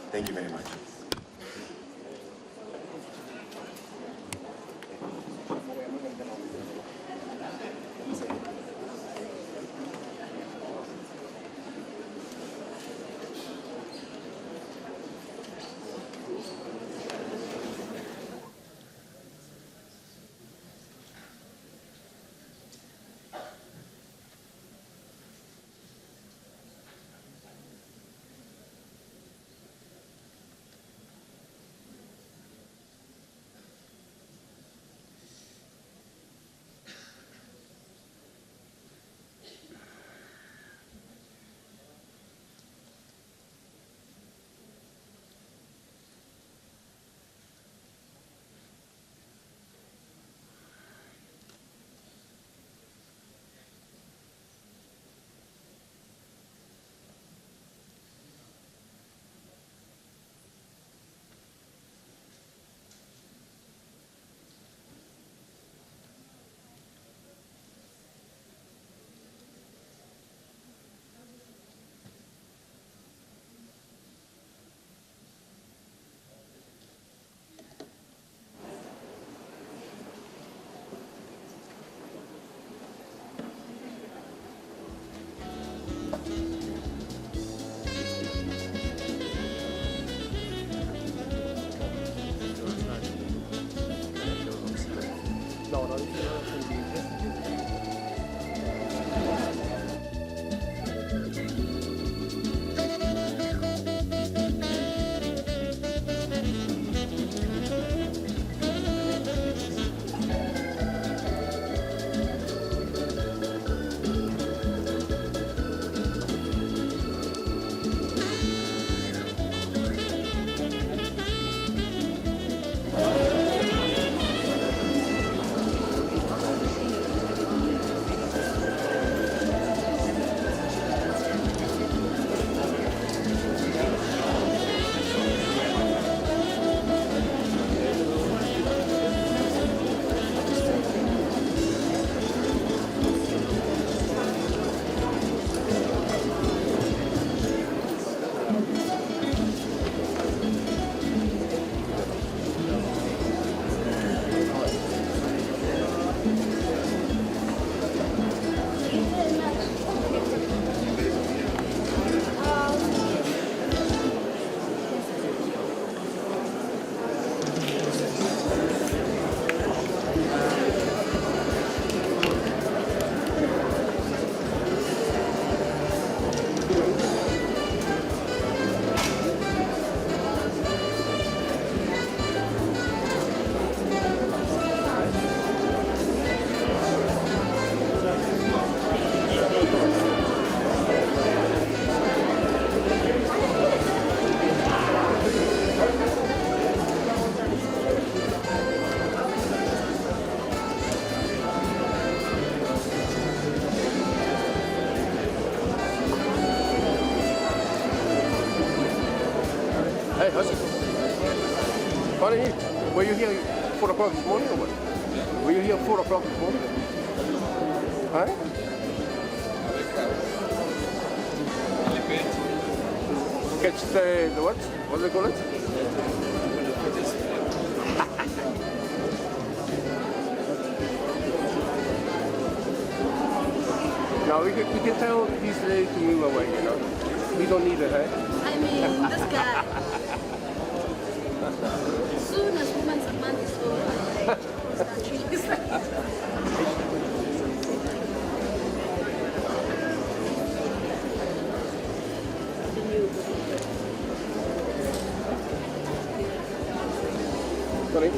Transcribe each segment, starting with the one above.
Thank you very much. Hey, how's it? Funny, were you here 4 o'clock this morning or what? Were you here 4 o'clock this morning? Huh? Catch the what? What do they call it? Now we can tell he's ready to move away, you know. We don't need it, huh? I mean, this guy. As soon as women's month is over, start trees. Sorry?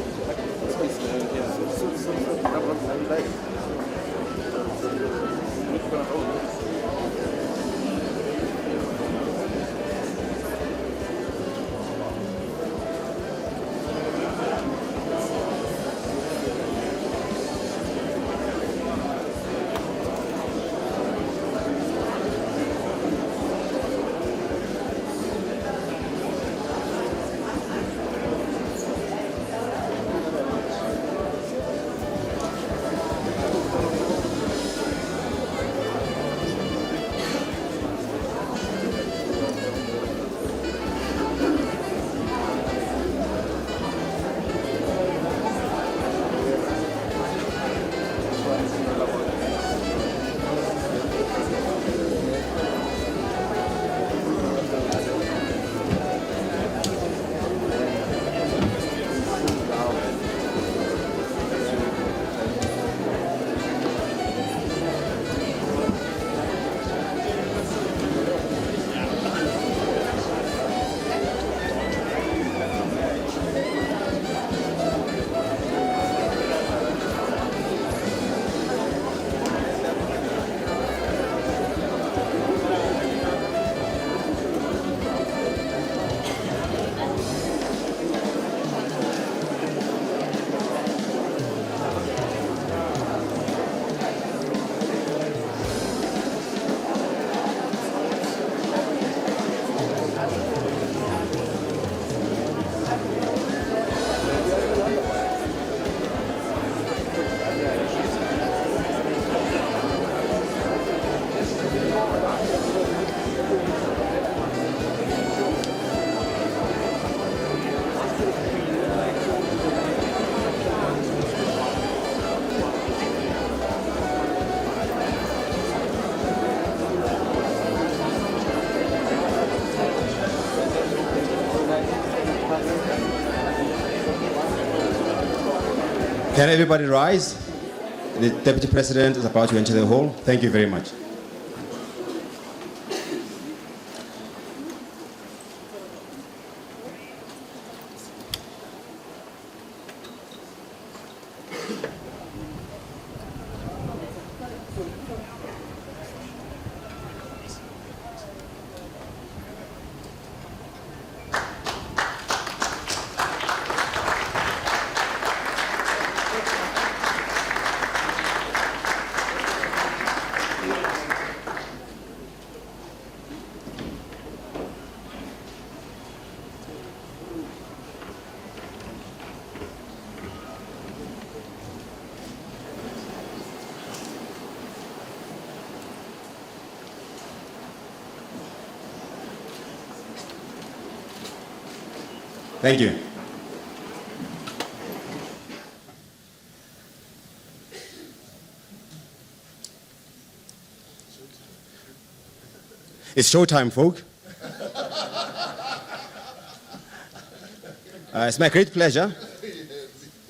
Can everybody rise? The Deputy President is about to enter the hall. Thank you very much. Thank you. It's showtime, folk. It's my great pleasure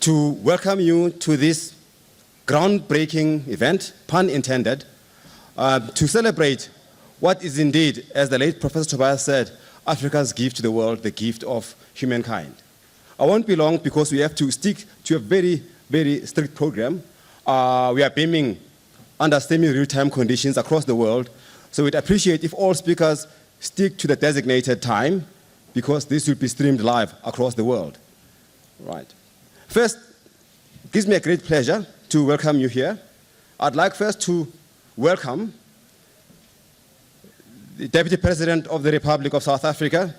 to welcome you to this groundbreaking event, pun intended, to celebrate what is indeed, as the late Professor Tobias said, Africa's gift to the world, the gift of humankind. I won't be long because we have to stick to a very, very strict program. We are beaming under semi-real-time conditions across the world, so we'd appreciate if all speakers stick to the designated time because this will be streamed live across the world. Right. First, it gives me a great pleasure to welcome you here. I'd like first to welcome the Deputy President of the Republic of South Africa,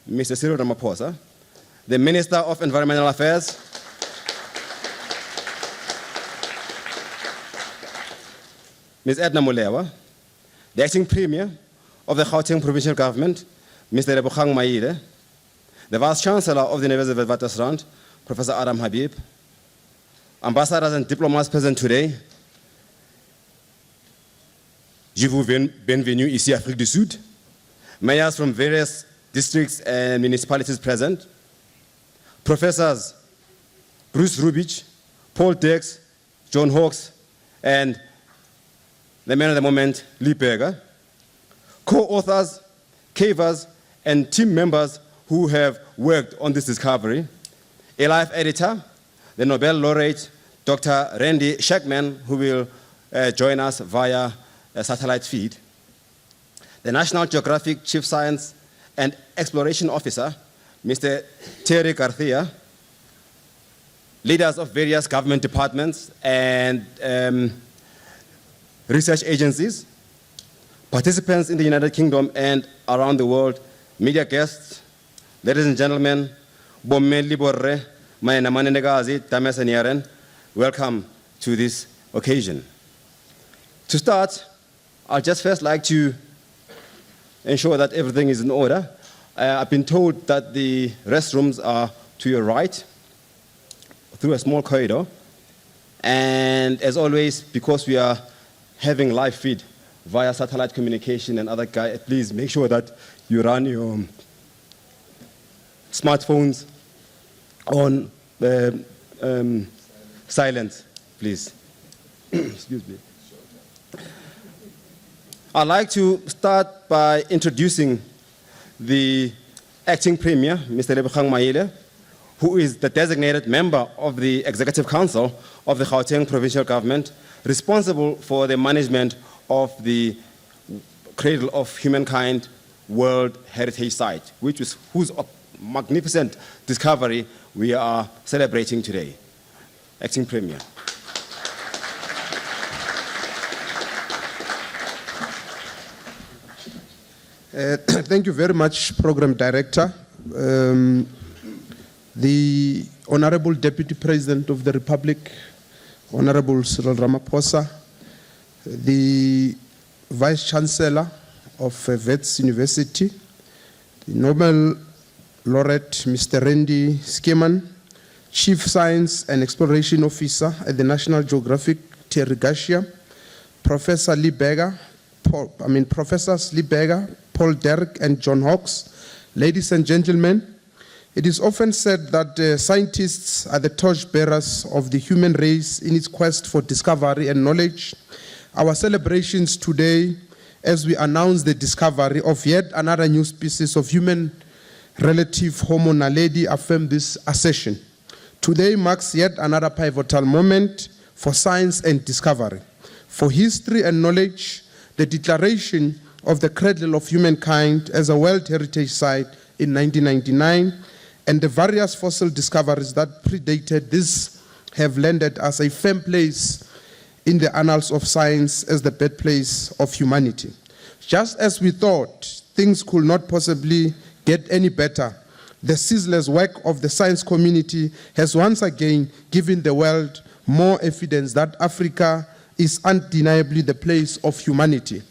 Mr. Cyril Ramaphosa, the Minister of Environmental Affairs, Ms. Edna Molewa, the Acting Premier of the Gauteng Provincial Government, Mr. Lebogang Maile, the Vice Chancellor of the University of Witwatersrand, Professor Adam Habib, ambassadors and diplomats present today, je vous bienvenue ici Afrique du Sud, mayors from various districts and municipalities present, professors Bruce Rubich, Paul Dex, John Hawkes, and the man of the moment, Lee Berger, co-authors, cavers, and team members who have worked on this discovery, a life editor, the Nobel laureate, Dr. Randy Shackman, who will join us via a satellite feed, the National Geographic Chief Science and Exploration Officer, Mr. Terry Garcia, leaders of various government departments and research agencies, participants in the United Kingdom and around the world, media guests, ladies and gentlemen, welcome to this occasion. To start, I'd just first like to ensure that everything is in order. I've been told that the restrooms are to your right, through a small corridor. And as always, because we are having live feed via satellite communication and other guys, please make sure that you run your smartphones on silent, please. Excuse me. I'd like to start by introducing the Acting Premier, Mr. Lebogang Maile, who is the designated member of the Executive Council of the Gauteng Provincial Government, responsible for the management of the Cradle of Humankind World Heritage Site, whose magnificent discovery we are celebrating today. Acting Premier. Thank you very much, Program Director. The Honorable Deputy President of the Republic, Honorable Cyril Ramaphosa, the Vice Chancellor of Wits University, the Nobel Laureate Mr. Randy Shackman, Chief Science and Exploration Officer at the National Geographic Terry Garcia, Professor Lee Berger, Professors Lee Berger, Paul Derek, and John Hawkes, ladies and gentlemen, It is often said that scientists are the torchbearers of the human race in its quest for discovery and knowledge. Our celebrations today, as we announce the discovery of yet another new species of human relative, Homo naledi, affirm this assertion. Today marks yet another pivotal moment for science and discovery. For history and knowledge, the declaration of the Cradle of Humankind as a World Heritage Site in 1999 and the various fossil discoveries that predated this have landed us a firm place in the annals of science as the birthplace of humanity. Just as we thought things could not possibly get any better, the ceaseless work of the science community has once again given the world more evidence that Africa is undeniably the place of humanity.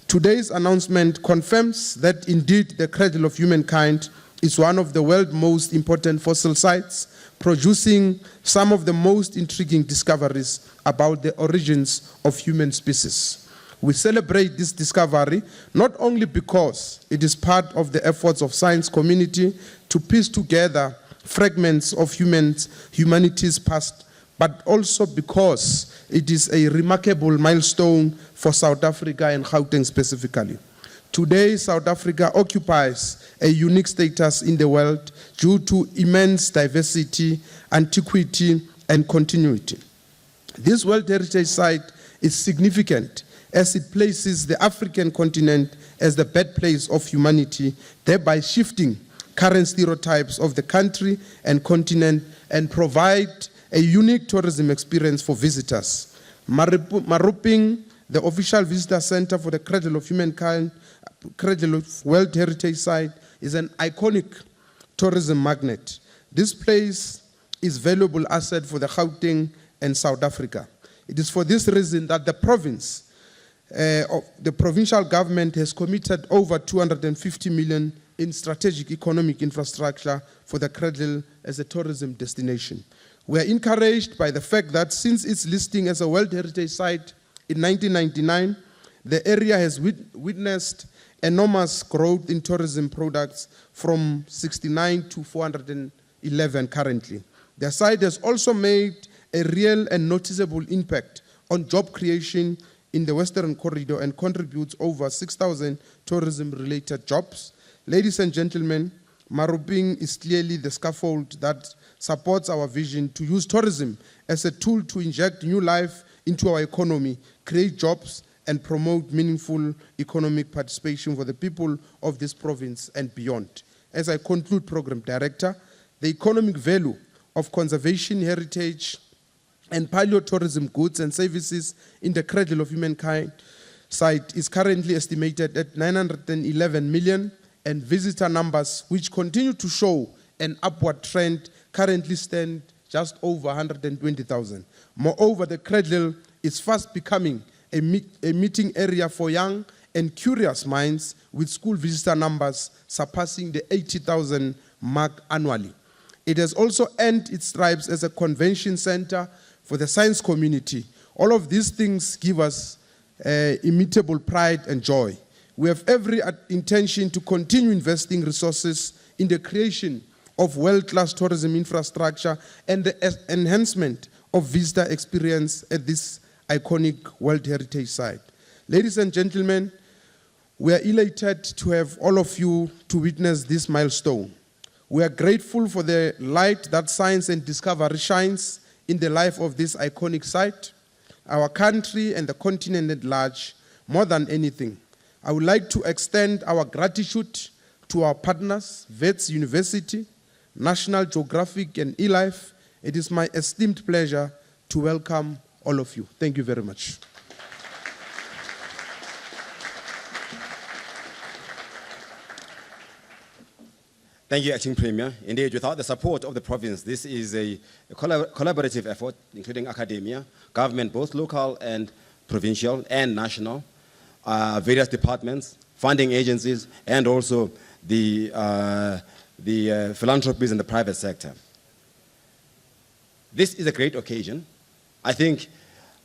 Today's announcement confirms that indeed the Cradle of Humankind is one of the world's most important fossil sites, producing some of the most intriguing discoveries about the origins of human species. We celebrate this discovery not only because it is part of the efforts of science community to piece together fragments of humanity's past, but also because it is a remarkable milestone for South Africa and Gauteng specifically. Today, South Africa occupies a unique status in the world due to immense diversity, antiquity, and continuity. This World Heritage Site is significant as it places the African continent as the birthplace of humanity, thereby shifting current stereotypes of the country and continent and provide a unique tourism experience for visitors. Maropeng, the official visitor center for the Cradle of Humankind, Cradle of World Heritage Site, is an iconic tourism magnet. This place is a valuable asset for the Gauteng and South Africa. It is for this reason that the provincial government has committed over 250 million in strategic economic infrastructure for the Cradle as a tourism destination. We are encouraged by the fact that since its listing as a World Heritage Site in 1999, the area has witnessed enormous growth in tourism products from 69 to 411 currently. The site has also made a real and noticeable impact on job creation in the Western Corridor and contributes over 6,000 tourism-related jobs. Ladies and gentlemen, Maropeng is clearly the scaffold that supports our vision to use tourism as a tool to inject new life into our economy, create jobs, and promote meaningful economic participation for the people of this province and beyond. As I conclude, Program Director, the economic value of conservation, heritage, and paleotourism goods and services in the Cradle of Humankind site is currently estimated at 911 million, and visitor numbers, which continue to show an upward trend, currently stand just over 120,000. Moreover, the Cradle is fast becoming a meeting area for young and curious minds, with school visitor numbers surpassing the 80,000 mark annually. It has also earned its stripes as a convention center for the science community. All of these things give us immutable pride and joy. We have every intention to continue investing resources in the creation of world-class tourism infrastructure and the enhancement of visitor experience at this iconic World Heritage Site. Ladies and gentlemen, we are elated to have all of you to witness this milestone. We are grateful for the light that science and discovery shines in the life of this iconic site, our country and the continent at large. More than anything, I would like to extend our gratitude to our partners, Wits University, National Geographic, and eLife. It is my esteemed pleasure to welcome all of you. Thank you very much. Thank you, Acting Premier. Indeed, without the support of the province, this is a collaborative effort, including academia, government, both local and provincial and national, various departments, funding agencies, and also the philanthropies in the private sector. This is a great occasion. I think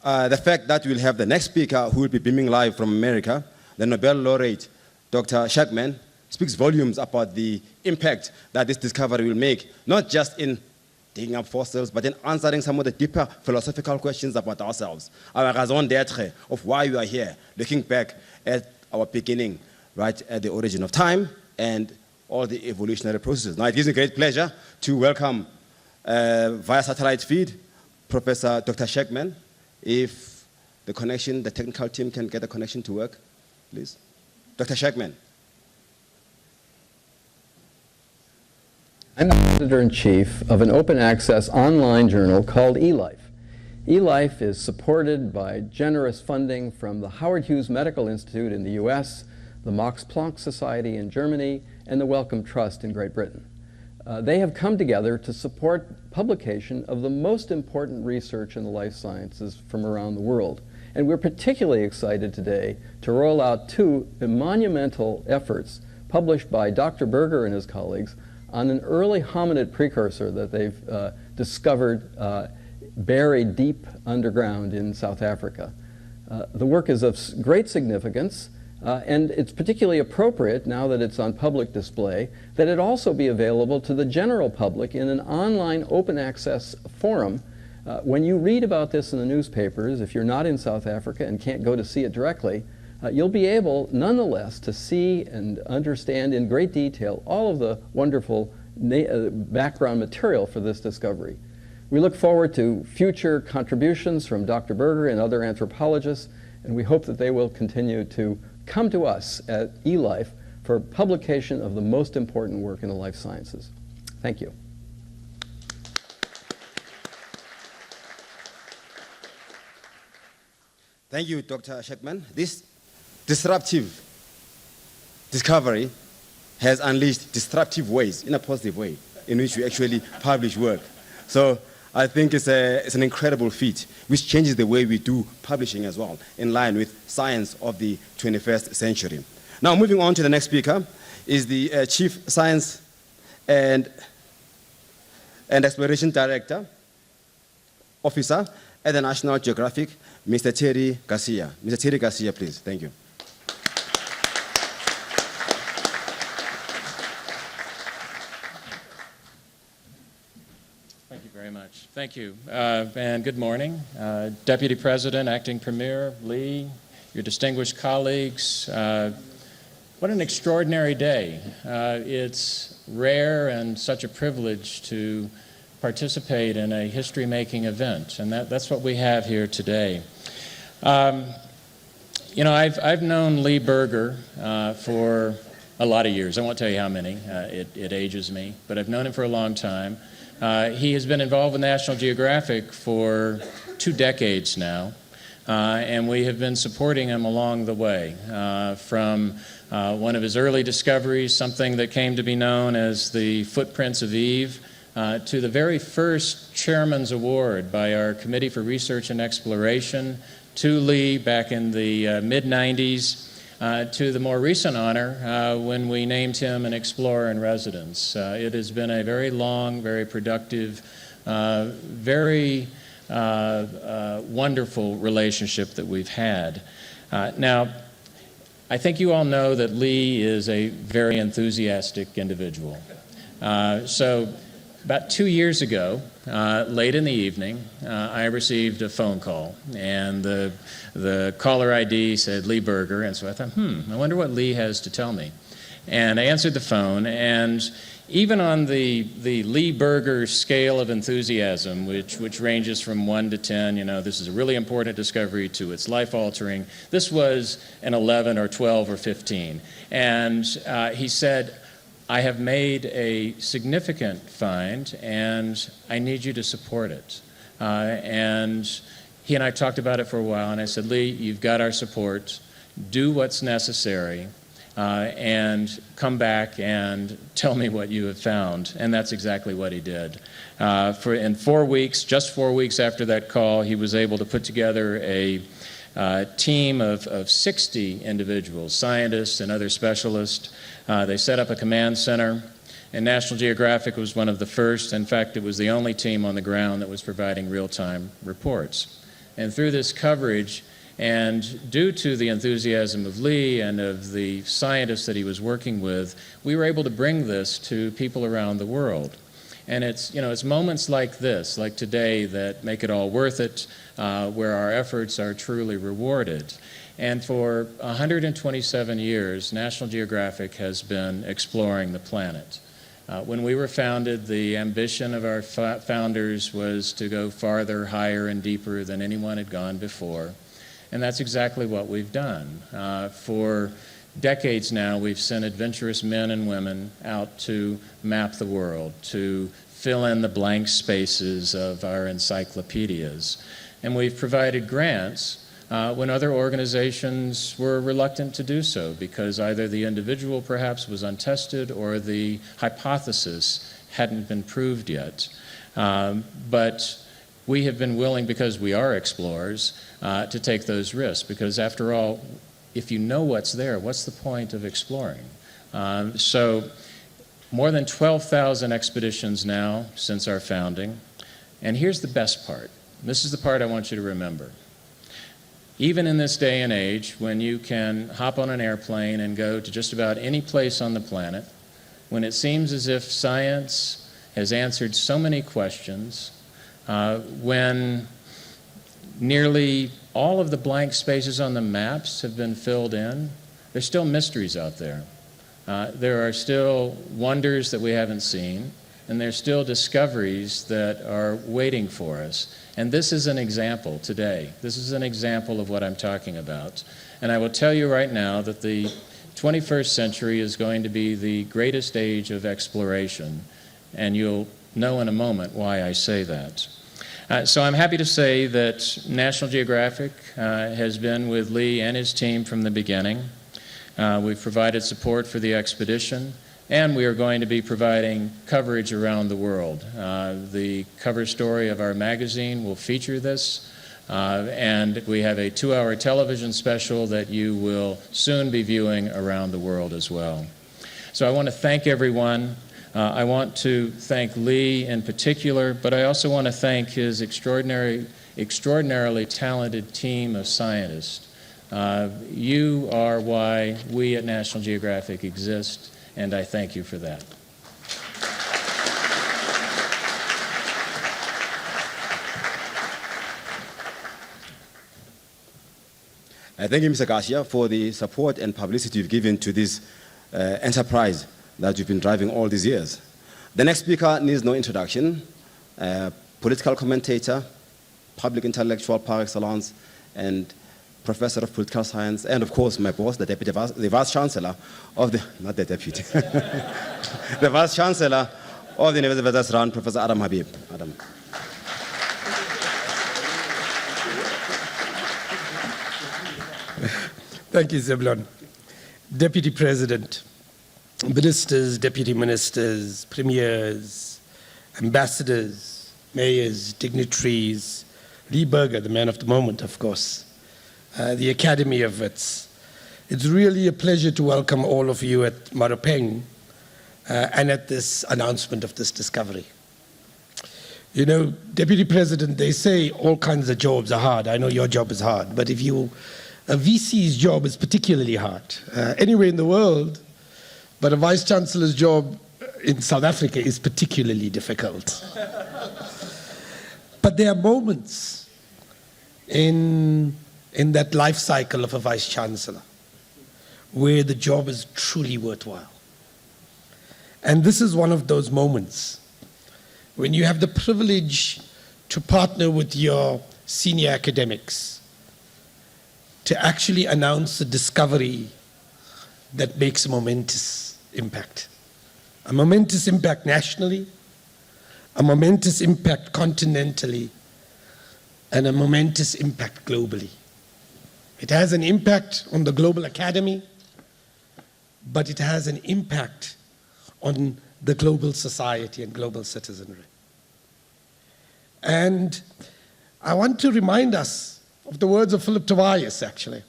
the fact that we'll have the next speaker who will be beaming live from America, the Nobel laureate, Dr. Shackman, speaks volumes about the impact that this discovery will make, not just in digging up fossils, but in answering some of the deeper philosophical questions about ourselves, our raison d'être of why we are here, looking back at our beginning, right at the origin of time and all the evolutionary processes. Now, it gives me great pleasure to welcome via satellite feed Professor Dr. Sheckman. If the technical team can get the connection to work, please. Dr. Sheckman. I'm the editor-in-chief of an open-access online journal called eLife. eLife is supported by generous funding from the Howard Hughes Medical Institute in the US, the Max Planck Society in Germany, and the Wellcome Trust in Great Britain. They have come together to support publication of the most important research in the life sciences from around the world. And we're particularly excited today to roll out two monumental efforts published by Dr. Berger and his colleagues on an early hominid precursor that they've discovered buried deep underground in South Africa. The work is of great significance, and it's particularly appropriate, now that it's on public display, that it also be available to the general public in an online open access forum. When you read about this in the newspapers, if you're not in South Africa and can't go to see it directly, you'll be able, nonetheless, to see and understand in great detail all of the wonderful background material for this discovery. We look forward to future contributions from Dr. Berger and other anthropologists, and we hope that they will continue to come to us at eLife for publication of the most important work in the life sciences. Thank you. Thank you, Dr. Sheckman. This disruptive discovery has unleashed disruptive ways, in a positive way, in which we actually publish work. So I think it's an incredible feat, which changes the way we do publishing as well, in line with science of the 21st century. Now, moving on to the next speaker is the Chief Science and Exploration Director Officer at the National Geographic, Mr. Terry Garcia. Mr. Terry Garcia, please. Thank you. Thank you very much. Thank you. And good morning. Deputy President, Acting Premier, Lee, your distinguished colleagues. What an extraordinary day. It's rare and such a privilege to participate in a history-making event, and that's what we have here today. You know, I've known Lee Berger for a lot of years. I won't tell you how many. It ages me, but I've known him for a long time. He has been involved with National Geographic for 2 decades now, and we have been supporting him along the way, from one of his early discoveries, something that came to be known as the Footprints of Eve, to the very first Chairman's Award by our Committee for Research and Exploration, to Lee back in the mid-90s, to the more recent honor when we named him an Explorer in Residence. It has been a very long, very productive, very wonderful relationship that we've had. Now, I think you all know that Lee is a very enthusiastic individual. So about 2 years ago, late in the evening, I received a phone call, and the caller ID said Lee Berger, and so I thought, I wonder what Lee has to tell me. And I answered the phone, and even on the Lee Berger scale of enthusiasm, which ranges from 1 to 10, you know, this is a really important discovery to it's life-altering, this was an 11 or 12 or 15. And he said, I have made a significant find, and I need you to support it. And he and I talked about it for a while, and I said, Lee, you've got our support. Do what's necessary, and come back and tell me what you have found. And that's exactly what he did. In 4 weeks, just 4 weeks after that call, he was able to put together a team of 60 individuals, scientists and other specialists. They set up a command center, and National Geographic was one of the first. In fact, it was the only team on the ground that was providing real-time reports. And through this coverage And due to the enthusiasm of Lee and of the scientists that he was working with, we were able to bring this to people around the world. And it's, you know, it's moments like this, like today, that make it all worth it, where our efforts are truly rewarded. And for 127 years, National Geographic has been exploring the planet. When we were founded, the ambition of our founders was to go farther, higher, and deeper than anyone had gone before. And that's exactly what we've done. For decades now, we've sent adventurous men and women out to map the world, to fill in the blank spaces of our encyclopedias. And we've provided grants when other organizations were reluctant to do so because either the individual perhaps was untested or the hypothesis hadn't been proved yet. But we have been willing, because we are explorers, to take those risks, because after all, if you know what's there, what's the point of exploring? So more than 12,000 expeditions now since our founding. And here's the best part. This is the part I want you to remember. Even in this day and age, when you can hop on an airplane and go to just about any place on the planet, when it seems as if science has answered so many questions, when nearly all of the blank spaces on the maps have been filled in, there's still mysteries out there. There are still wonders that we haven't seen, and there's still discoveries that are waiting for us. And this is an example today. This is an example of what I'm talking about. And I will tell you right now that the 21st century is going to be the greatest age of exploration, and you'll know in a moment why I say that. So I'm happy to say that National Geographic has been with Lee and his team from the beginning. We've provided support for the expedition, and we are going to be providing coverage around the world. The cover story of our magazine will feature this, and we have a 2-hour television special that you will soon be viewing around the world as well. So I want to thank everyone. I want to thank Lee in particular, but I also want to thank his extraordinarily talented team of scientists. You are why we at National Geographic exist, and I thank you for that. Thank you, Mr. Garcia, for the support and publicity you've given to this enterprise that you've been driving all these years. The next speaker needs no introduction. Political commentator, public intellectual par excellence, and professor of political science, and of course my boss, the Vice Chancellor of the, not the deputy, the Vice Chancellor of the University of Witwatersrand, Professor Adam Habib. Adam. Thank you, Zebulon. Deputy President, ministers, deputy ministers, premiers, ambassadors, mayors, dignitaries, Lee Berger, the man of the moment, of course, the Academy of Wits. It's really a pleasure to welcome all of you at Maropeng and at this announcement of this discovery. You know, Deputy President, they say all kinds of jobs are hard. I know your job is hard, but if you, a VC's job is particularly hard. Anywhere in the world, but a Vice Chancellor's job in South Africa is particularly difficult. But there are moments in that life cycle of a Vice Chancellor where the job is truly worthwhile. And this is one of those moments when you have the privilege to partner with your senior academics to actually announce a discovery that makes a momentous impact. A momentous impact nationally, a momentous impact continentally, and a momentous impact globally. It has an impact on the global academy, but it has an impact on the global society and global citizenry. And I want to remind us of the words of Philip Tobias, actually,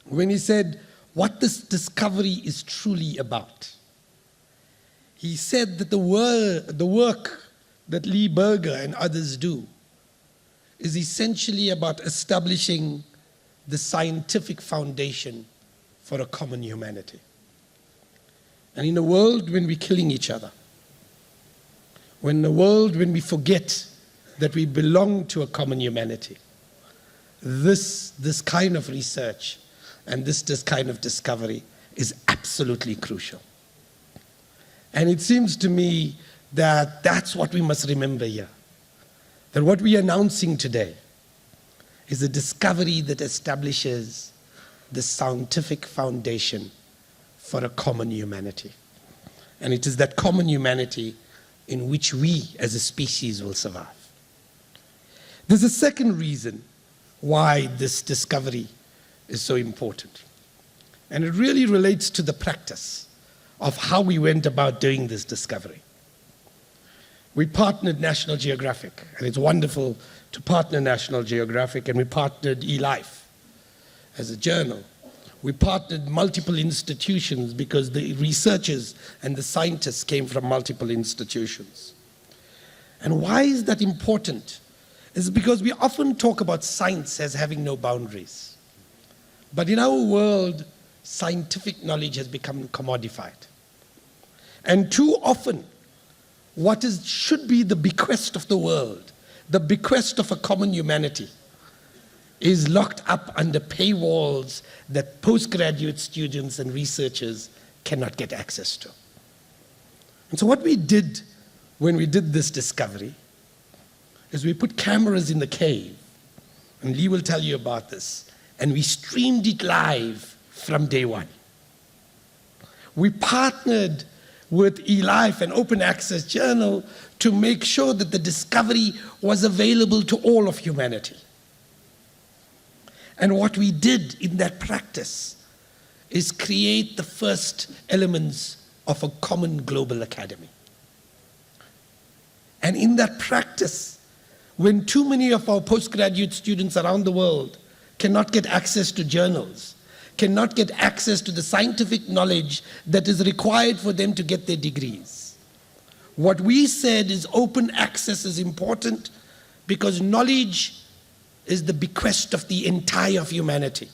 when he said what this discovery is truly about. He said that the work that Lee Berger and others do is essentially about establishing the scientific foundation for a common humanity. And in a world when we're killing each other, when we forget that we belong to a common humanity, this kind of research and this kind of discovery is absolutely crucial. And it seems to me that that's what we must remember here. That what we are announcing today is a discovery that establishes the scientific foundation for a common humanity. And it is that common humanity in which we as a species will survive. There's a second reason why this discovery is so important. And it really relates to the practice of how we went about doing this discovery. We partnered National Geographic, and it's wonderful to partner National Geographic, and we partnered eLife as a journal. We partnered multiple institutions because the researchers and the scientists came from multiple institutions. And why is that important? It's because we often talk about science as having no boundaries. But in our world, scientific knowledge has become commodified. And too often, what should be the bequest of the world, the bequest of a common humanity, is locked up under paywalls that postgraduate students and researchers cannot get access to. And so what we did when we did this discovery is we put cameras in the cave, and Lee will tell you about this, and we streamed it live from day one. We partnered with eLife, an open access journal, to make sure that the discovery was available to all of humanity. And what we did in that practice is create the first elements of a common global academy. And in that practice, when too many of our postgraduate students around the world cannot get access to journals, cannot get access to the scientific knowledge that is required for them to get their degrees, what we said is open access is important because knowledge is the bequest of the entire of humanity.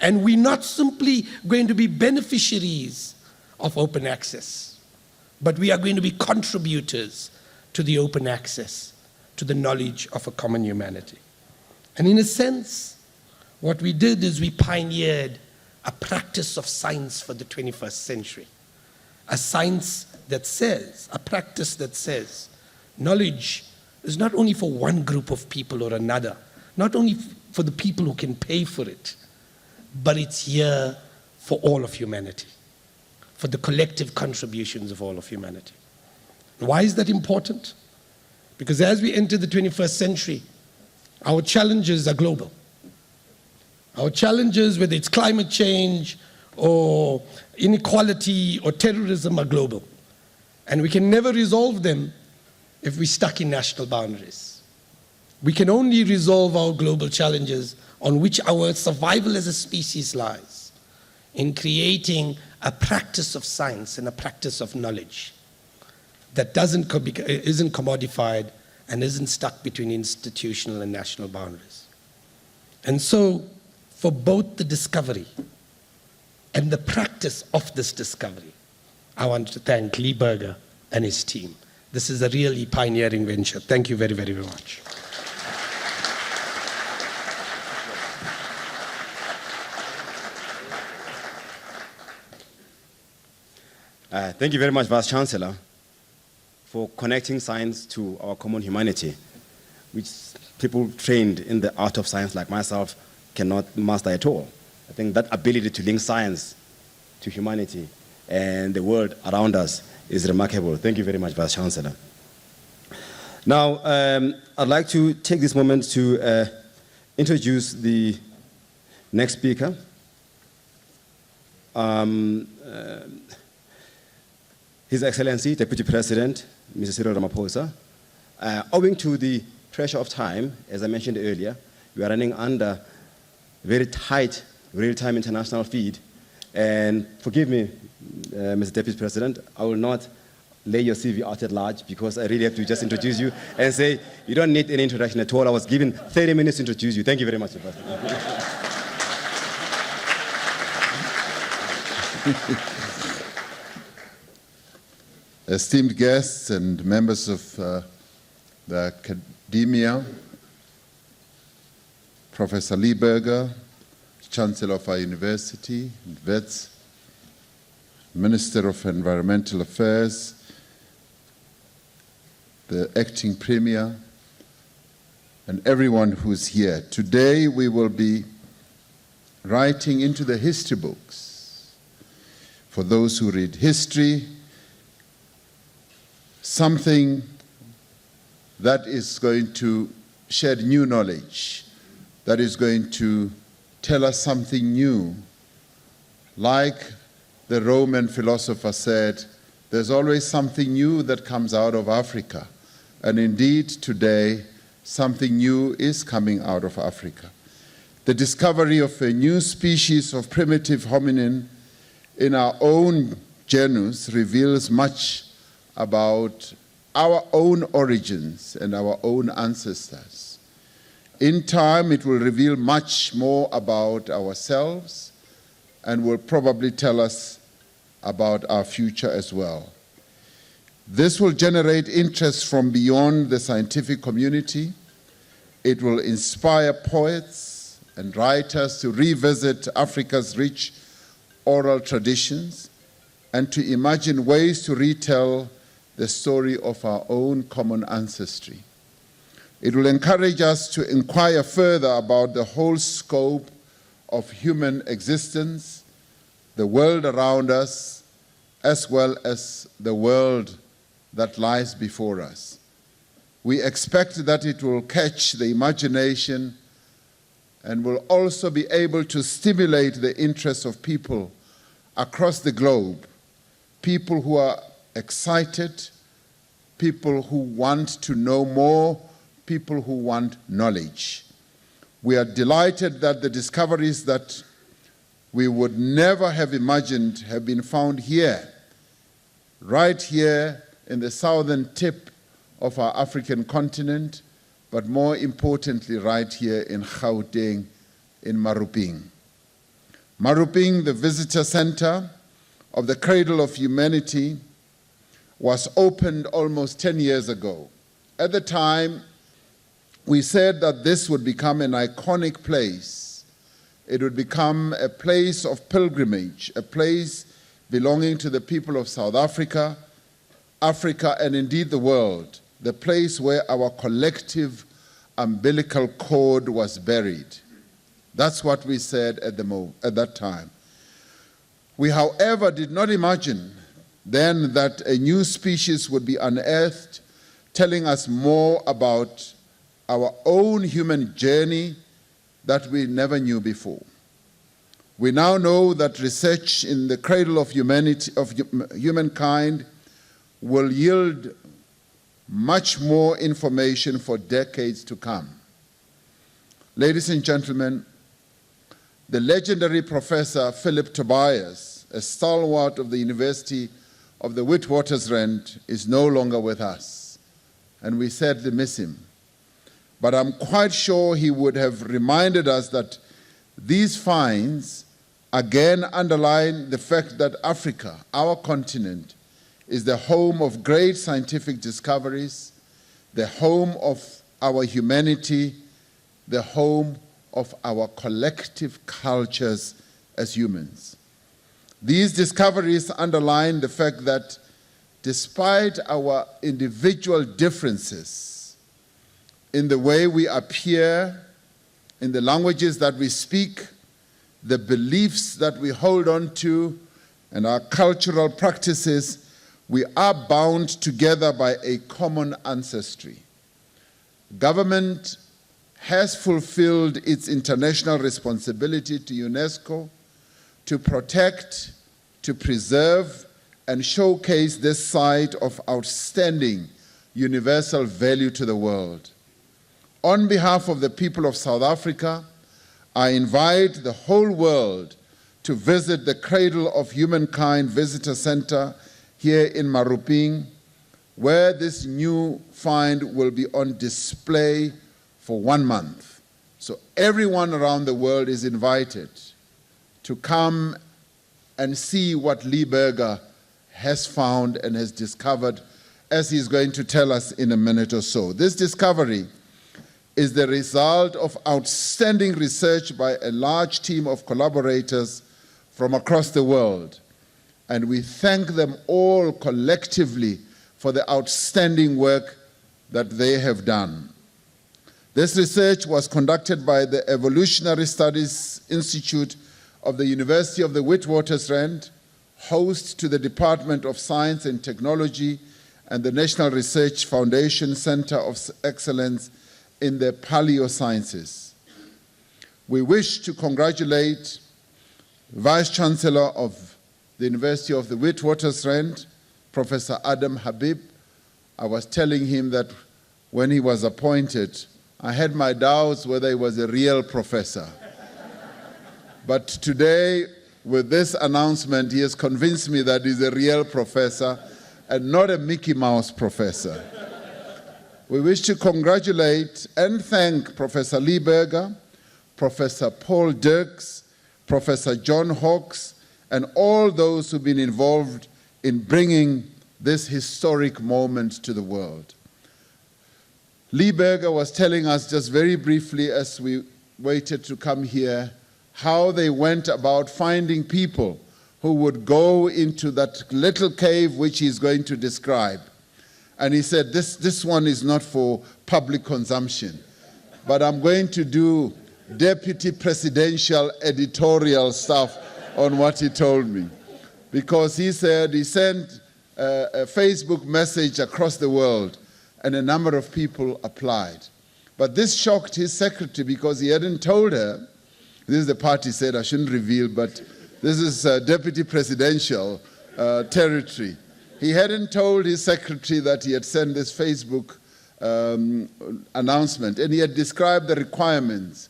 And we're not simply going to be beneficiaries of open access, but we are going to be contributors to the open access, to the knowledge of a common humanity. And in a sense, what we did is we pioneered a practice of science for the 21st century. A science that says, a practice that says, knowledge is not only for one group of people or another, not only for the people who can pay for it, but it's here for all of humanity, for the collective contributions of all of humanity. Why is that important? Because as we enter the 21st century, our challenges are global. Our challenges, whether it's climate change or inequality or terrorism, are global. And we can never resolve them if we're stuck in national boundaries. We can only resolve our global challenges on which our survival as a species lies in creating a practice of science and a practice of knowledge that isn't commodified and isn't stuck between institutional and national boundaries. And so, for both the discovery and the practice of this discovery, I want to thank Lee Berger and his team. This is a really pioneering venture. Thank you very, very, very much. Thank you very much, Vice Chancellor, for connecting science to our common humanity, which people trained in the art of science like myself cannot master at all. I think that ability to link science to humanity and the world around us is remarkable. Thank you very much, Vice Chancellor. Now, I'd like to take this moment to introduce the next speaker. His Excellency, Deputy President, Mr. Cyril Ramaphosa. Owing to the pressure of time, as I mentioned earlier, we are running under very tight real-time international feed. And forgive me, Mr. Deputy President, I will not lay your CV out at large, because I really have to just introduce you and say, you don't need any introduction at all. I was given 30 minutes to introduce you. Thank you very much. Esteemed guests and members of the academia, Professor Lieberger, Chancellor of our university, Wits, Minister of Environmental Affairs, the acting Premier, and everyone who's here. Today we will be writing into the history books. For those who read history, something that is going to shed new knowledge, that is going to tell us something new. Like the Roman philosopher said, there's always something new that comes out of Africa. And indeed, today, something new is coming out of Africa. The discovery of a new species of primitive hominin in our own genus reveals much about our own origins and our own ancestors. In time, it will reveal much more about ourselves and will probably tell us about our future as well. This will generate interest from beyond the scientific community. It will inspire poets and writers to revisit Africa's rich oral traditions and to imagine ways to retell the story of our own common ancestry. It will encourage us to inquire further about the whole scope of human existence, the world around us, as well as the world that lies before us. We expect that it will catch the imagination and will also be able to stimulate the interest of people across the globe, people who are excited, people who want to know more, people who want knowledge. We are delighted that the discoveries that we would never have imagined have been found here, right here in the southern tip of our African continent, but more importantly, right here in Gauteng, in Maropeng. Maropeng, the visitor center of the Cradle of Humanity, was opened almost 10 years ago. At the time, we said that this would become an iconic place. It would become a place of pilgrimage, a place belonging to the people of South Africa, Africa, and indeed the world, the place where our collective umbilical cord was buried. That's what we said at that time. We, however, did not imagine then that a new species would be unearthed, telling us more about our own human journey that we never knew before. We now know that research in the Cradle of Humankind will yield much more information for decades to come. Ladies and gentlemen, the legendary Professor Philip Tobias, a stalwart of the University of the Witwatersrand, is no longer with us, and we sadly miss him. But I'm quite sure he would have reminded us that these finds again underline the fact that Africa, our continent, is the home of great scientific discoveries, the home of our humanity, the home of our collective cultures as humans. These discoveries underline the fact that despite our individual differences in the way we appear, in the languages that we speak, the beliefs that we hold on to, and our cultural practices, we are bound together by a common ancestry. Government has fulfilled its international responsibility to UNESCO to protect, to preserve, and showcase this site of outstanding universal value to the world. On behalf of the people of South Africa, I invite the whole world to visit the Cradle of Humankind Visitor Center here in Maropeng where this new find will be on display for 1 month. So everyone around the world is invited to come and see what Lee Berger has found and has discovered, as he's going to tell us in a minute or so. This discovery is the result of outstanding research by a large team of collaborators from across the world. And we thank them all collectively for the outstanding work that they have done. This research was conducted by the Evolutionary Studies Institute of the University of the Witwatersrand, host to the Department of Science and Technology and the National Research Foundation Center of Excellence in the Paleosciences. We wish to congratulate Vice-Chancellor of the University of the Witwatersrand, Professor Adam Habib. I was telling him that when he was appointed, I had my doubts whether he was a real professor. But today, with this announcement, he has convinced me that he's a real professor and not a Mickey Mouse professor. We wish to congratulate and thank Professor Lee Berger, Professor Paul Dirks, Professor John Hawkes, and all those who've been involved in bringing this historic moment to the world. Lee Berger was telling us just very briefly as we waited to come here how they went about finding people who would go into that little cave which he's going to describe. And he said, this one is not for public consumption, but I'm going to do deputy presidential editorial stuff on what he told me. Because he said he sent a Facebook message across the world and a number of people applied. But this shocked his secretary because he hadn't told her. This is the part he said I shouldn't reveal, but this is deputy presidential territory. He hadn't told his secretary that he had sent this Facebook announcement, and he had described the requirements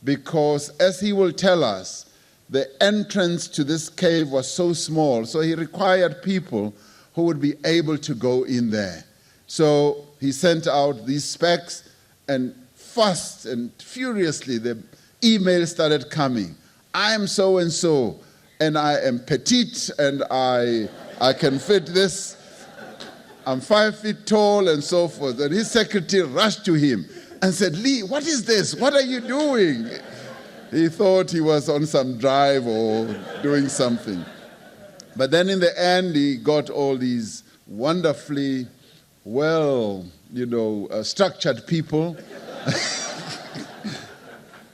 because, as he will tell us, the entrance to this cave was so small, so he required people who would be able to go in there. So he sent out these specs, and fast and furiously the emails started coming. I am so-and-so, and I am petite, and I can fit this. I'm 5 feet tall, and so forth. And his secretary rushed to him and said, Lee, what is this? What are you doing? He thought he was on some drive or doing something. But then in the end, he got all these wonderfully well, structured people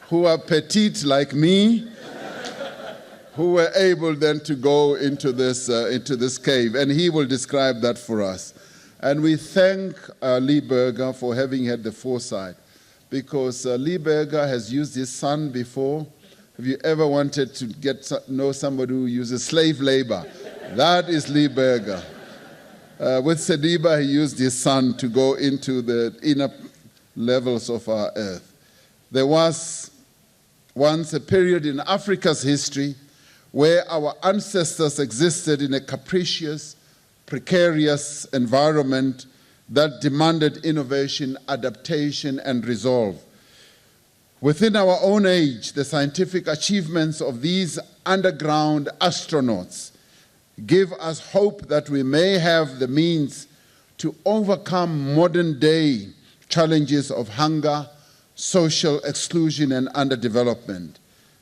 who are petite like me, who were able then to go into this cave. And he will describe that for us. And we thank Lee Berger for having had the foresight, because Lee Berger has used his son before. Have you ever wanted to know somebody who uses slave labor? That is Lee Berger. With Sediba, he used his son to go into the inner levels of our earth. There was once a period in Africa's history where our ancestors existed in a capricious, precarious environment that demanded innovation, adaptation, and resolve. Within our own age, the scientific achievements of these underground astronauts give us hope that we may have the means to overcome modern-day challenges of hunger, social exclusion, and underdevelopment.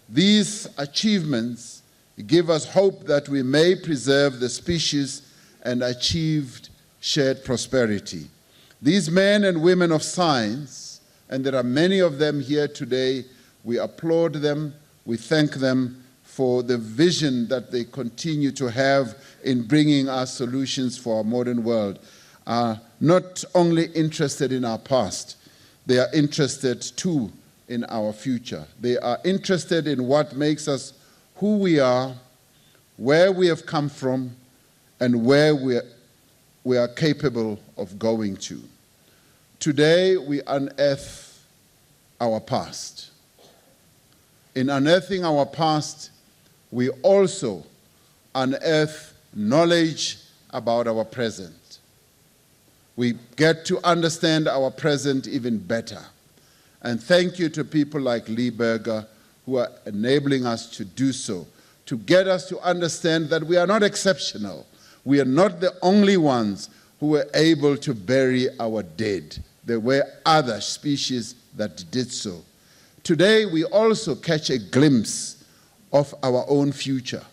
These achievements give us hope that we may preserve the species and achieve shared prosperity. These men and women of science, and there are many of them here today, we applaud them, we thank them for the vision that they continue to have in bringing us solutions for our modern world, are not only interested in our past, they are interested too in our future. They are interested in what makes us who we are, where we have come from, and where we are capable of going to. Today, we unearth our past. In unearthing our past, we also unearth knowledge about our present. We get to understand our present even better. And thank you to people like Lee Berger who are enabling us to do so, to get us to understand that we are not exceptional. We are not the only ones who were able to bury our dead. There were other species that did so. Today, we also catch a glimpse of our own future.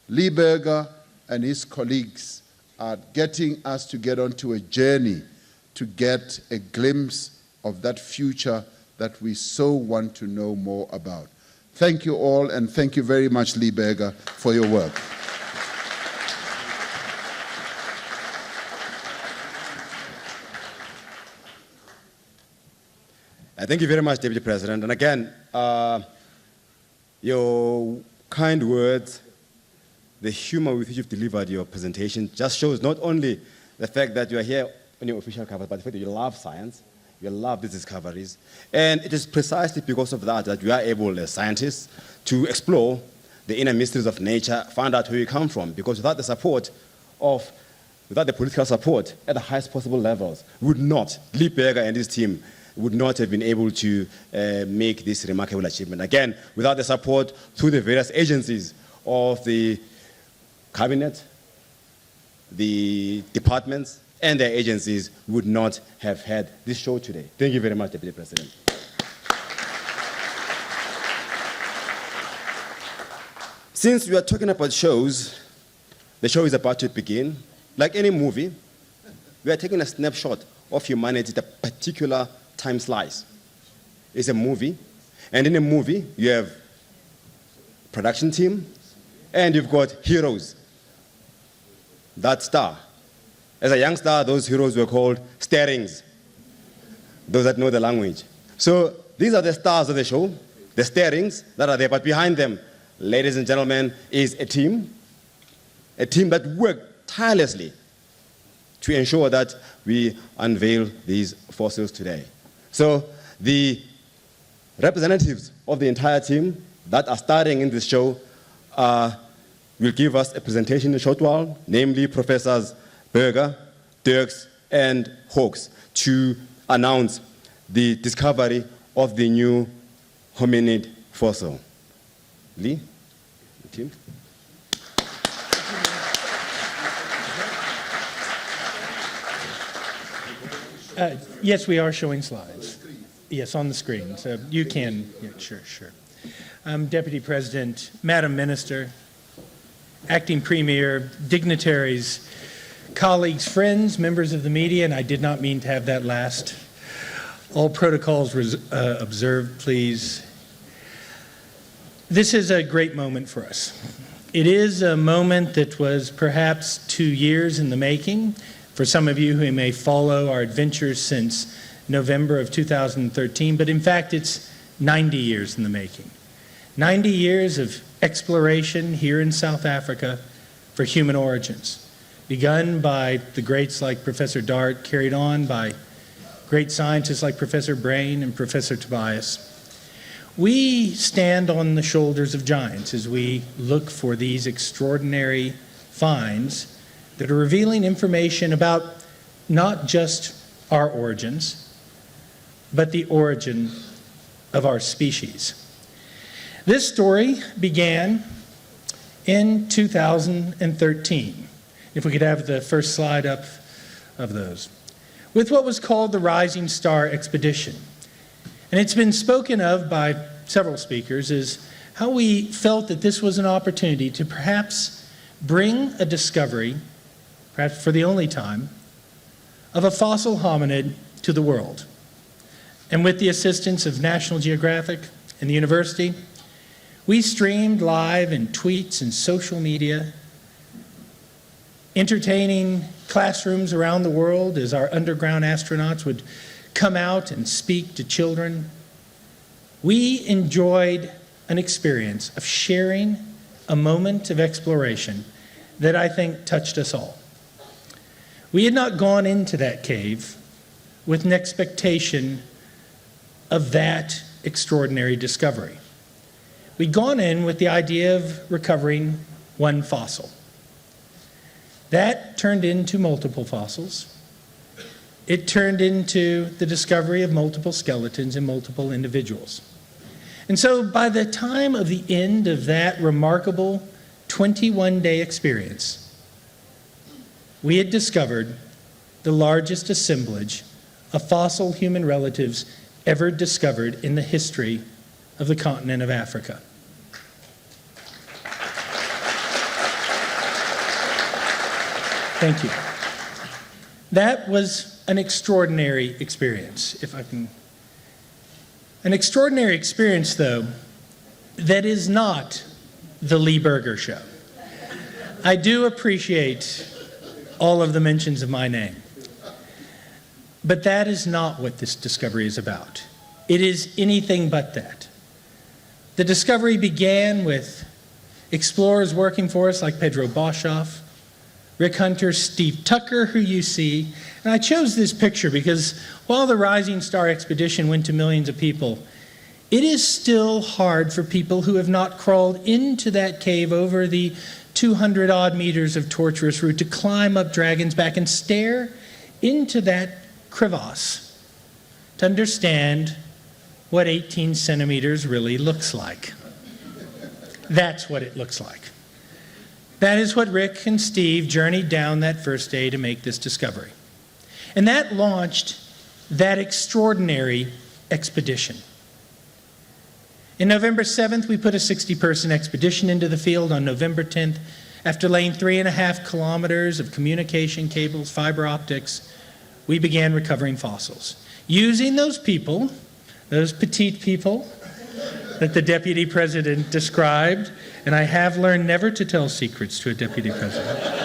Lee Berger and his colleagues are getting us to get onto a journey to get a glimpse of that future that we so want to know more about. Thank you all, and thank you very much, Lee Berger, for your work. Thank you very much, Deputy President. And again, your kind words, the humor with which you've delivered your presentation just shows not only the fact that you are here on your official cover, but the fact that you love science, you love these discoveries. And it is precisely because of that that we are able, as scientists, to explore the inner mysteries of nature, find out where you come from. Because without the political support at the highest possible levels, Lee Berger and his team would not have been able to make this remarkable achievement. Again, without the support through the various agencies of the cabinet, the departments, and their agencies, would not have had this show today. Thank you very much, Deputy President. Since we are talking about shows, the show is about to begin. Like any movie, we are taking a snapshot of humanity at a particular time slice. It's a movie, and in a movie, you have production team, and you've got heroes that star. As a young star, those heroes were called starings, those that know the language. So these are the stars of the show, the starings that are there, but behind them, ladies and gentlemen, is a team that worked tirelessly to ensure that we unveil these fossils today. So the representatives of the entire team that are starring in this show will give us a presentation in a short while, namely Professors Berger, Dirks, and Hawks, to announce the discovery of the new hominid fossil. Lee, team. Yes, we are showing slides. Yes, on the screen. So you can, yeah, sure. Deputy President, Madam Minister, Acting Premier, dignitaries, colleagues, friends, members of the media, and I did not mean to have that last. All protocols observed, please. This is a great moment for us. It is a moment that was perhaps 2 years in the making. For some of you who may follow our adventures since November of 2013, but in fact it's 90 years in the making. 90 years of exploration here in South Africa for human origins, begun by the greats like Professor Dart, carried on by great scientists like Professor Brain and Professor Tobias. We stand on the shoulders of giants as we look for these extraordinary finds that are revealing information about not just our origins, but the origin of our species. This story began in 2013. If we could have the first slide up of those, with what was called the Rising Star Expedition. And it's been spoken of by several speakers as how we felt that this was an opportunity to perhaps bring a discovery, perhaps for the only time, of a fossil hominid to the world. And with the assistance of National Geographic and the university, we streamed live in tweets and social media, entertaining classrooms around the world as our underground astronauts would come out and speak to children. We enjoyed an experience of sharing a moment of exploration that I think touched us all. We had not gone into that cave with an expectation of that extraordinary discovery. We'd gone in with the idea of recovering one fossil. That turned into multiple fossils. it turned into the discovery of multiple skeletons in multiple individuals. And so by the time of the end of that remarkable 21-day experience, we had discovered the largest assemblage of fossil human relatives ever discovered in the history of the continent of Africa. Thank you. That was an extraordinary experience, if I can. An extraordinary experience, though, that is not the Lee Berger Show. I do appreciate all of the mentions of my name. But that is not what this discovery is about. It is anything but that. The discovery began with explorers working for us like Pedro Boshoff, Rick Hunter, Steve Tucker, who you see. And I chose this picture because while the Rising Star expedition went to millions of people, it is still hard for people who have not crawled into that cave over the 200-odd meters of tortuous route to climb up Dragon's Back and stare into that crevasse to understand what 18 centimeters really looks like. That's what it looks like. That is what Rick and Steve journeyed down that first day to make this discovery. And that launched that extraordinary expedition. In November 7th, we put a 60-person expedition into the field. On November 10th, after laying 3.5 kilometers of communication cables, fiber optics, we began recovering fossils. Using those people, those petite people that the Deputy President described, and I have learned never to tell secrets to a Deputy President.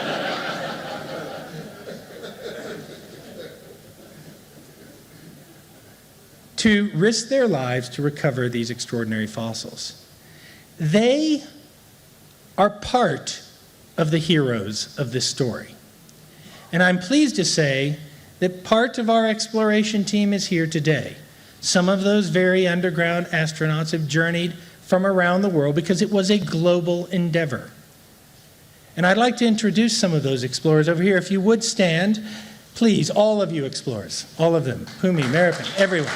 To risk their lives to recover these extraordinary fossils. They are part of the heroes of this story. And I'm pleased to say that part of our exploration team is here today. Some of those very underground astronauts have journeyed from around the world because it was a global endeavor. And I'd like to introduce some of those explorers over here. If you would stand, please, all of you explorers, all of them, Humi, Maropeng, everyone.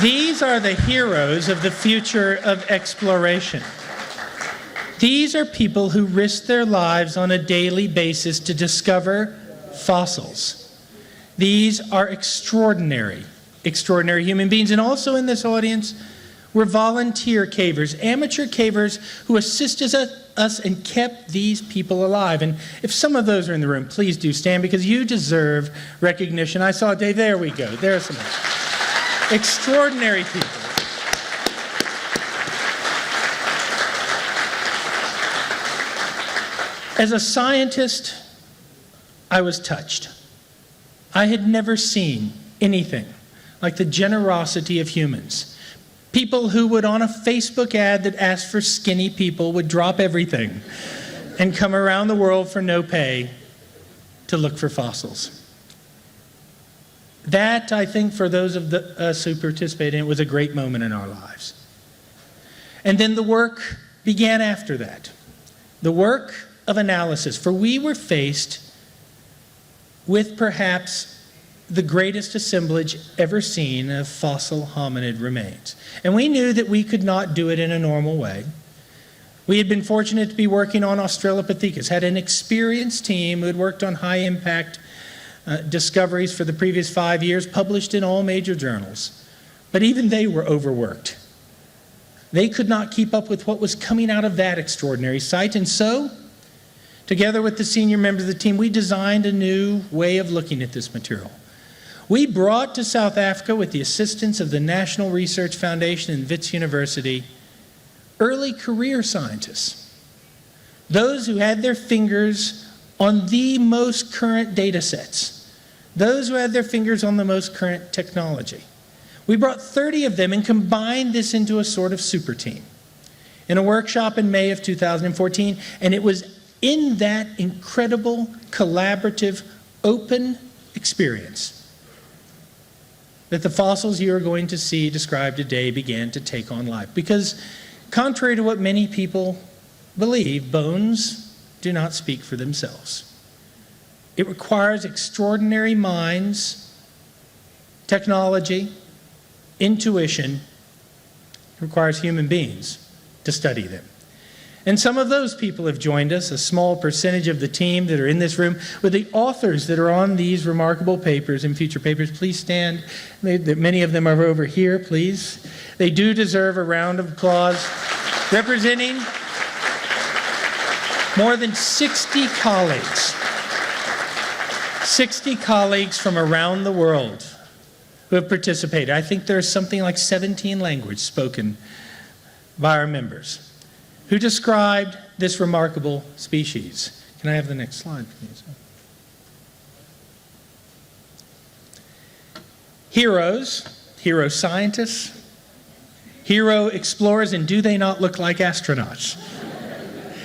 These are the heroes of the future of exploration. These are people who risk their lives on a daily basis to discover fossils. These are extraordinary, extraordinary human beings. And also in this audience were volunteer cavers, amateur cavers who assisted us and kept these people alive. And if some of those are in the room, please do stand because you deserve recognition. I saw Dave, there we go. There are some extraordinary people. As a scientist, I was touched. I had never seen anything like the generosity of humans. People who would, on a Facebook ad that asked for skinny people, would drop everything and come around the world for no pay to look for fossils. That, I think, for those of us who participated in it, was a great moment in our lives. And then the work began after that. The work of analysis, for we were faced with perhaps the greatest assemblage ever seen of fossil hominid remains. And we knew that we could not do it in a normal way. We had been fortunate to be working on Australopithecus, had an experienced team who had worked on high-impact discoveries for the previous 5 years, published in all major journals. But even they were overworked. They could not keep up with what was coming out of that extraordinary site, and so, together with the senior members of the team, we designed a new way of looking at this material. We brought to South Africa, with the assistance of the National Research Foundation and Wits University, early career scientists, those who had their fingers on the most current data sets, those who had their fingers on the most current technology. We brought 30 of them and combined this into a sort of super team in a workshop in May of 2014, and it was in that incredible, collaborative, open experience that the fossils you are going to see described today began to take on life. Because contrary to what many people believe, bones do not speak for themselves. It requires extraordinary minds, technology, intuition. It requires human beings to study them. And some of those people have joined us, a small percentage of the team that are in this room, with the authors that are on these remarkable papers and future papers. Please stand. Many of them are over here, please. They do deserve a round of applause. Representing more than 60 colleagues. 60 colleagues from around the world who have participated. I think there's something like 17 languages spoken by our members who described this remarkable species. Can I have the next slide, please? Heroes, hero scientists, hero explorers, and do they not look like astronauts?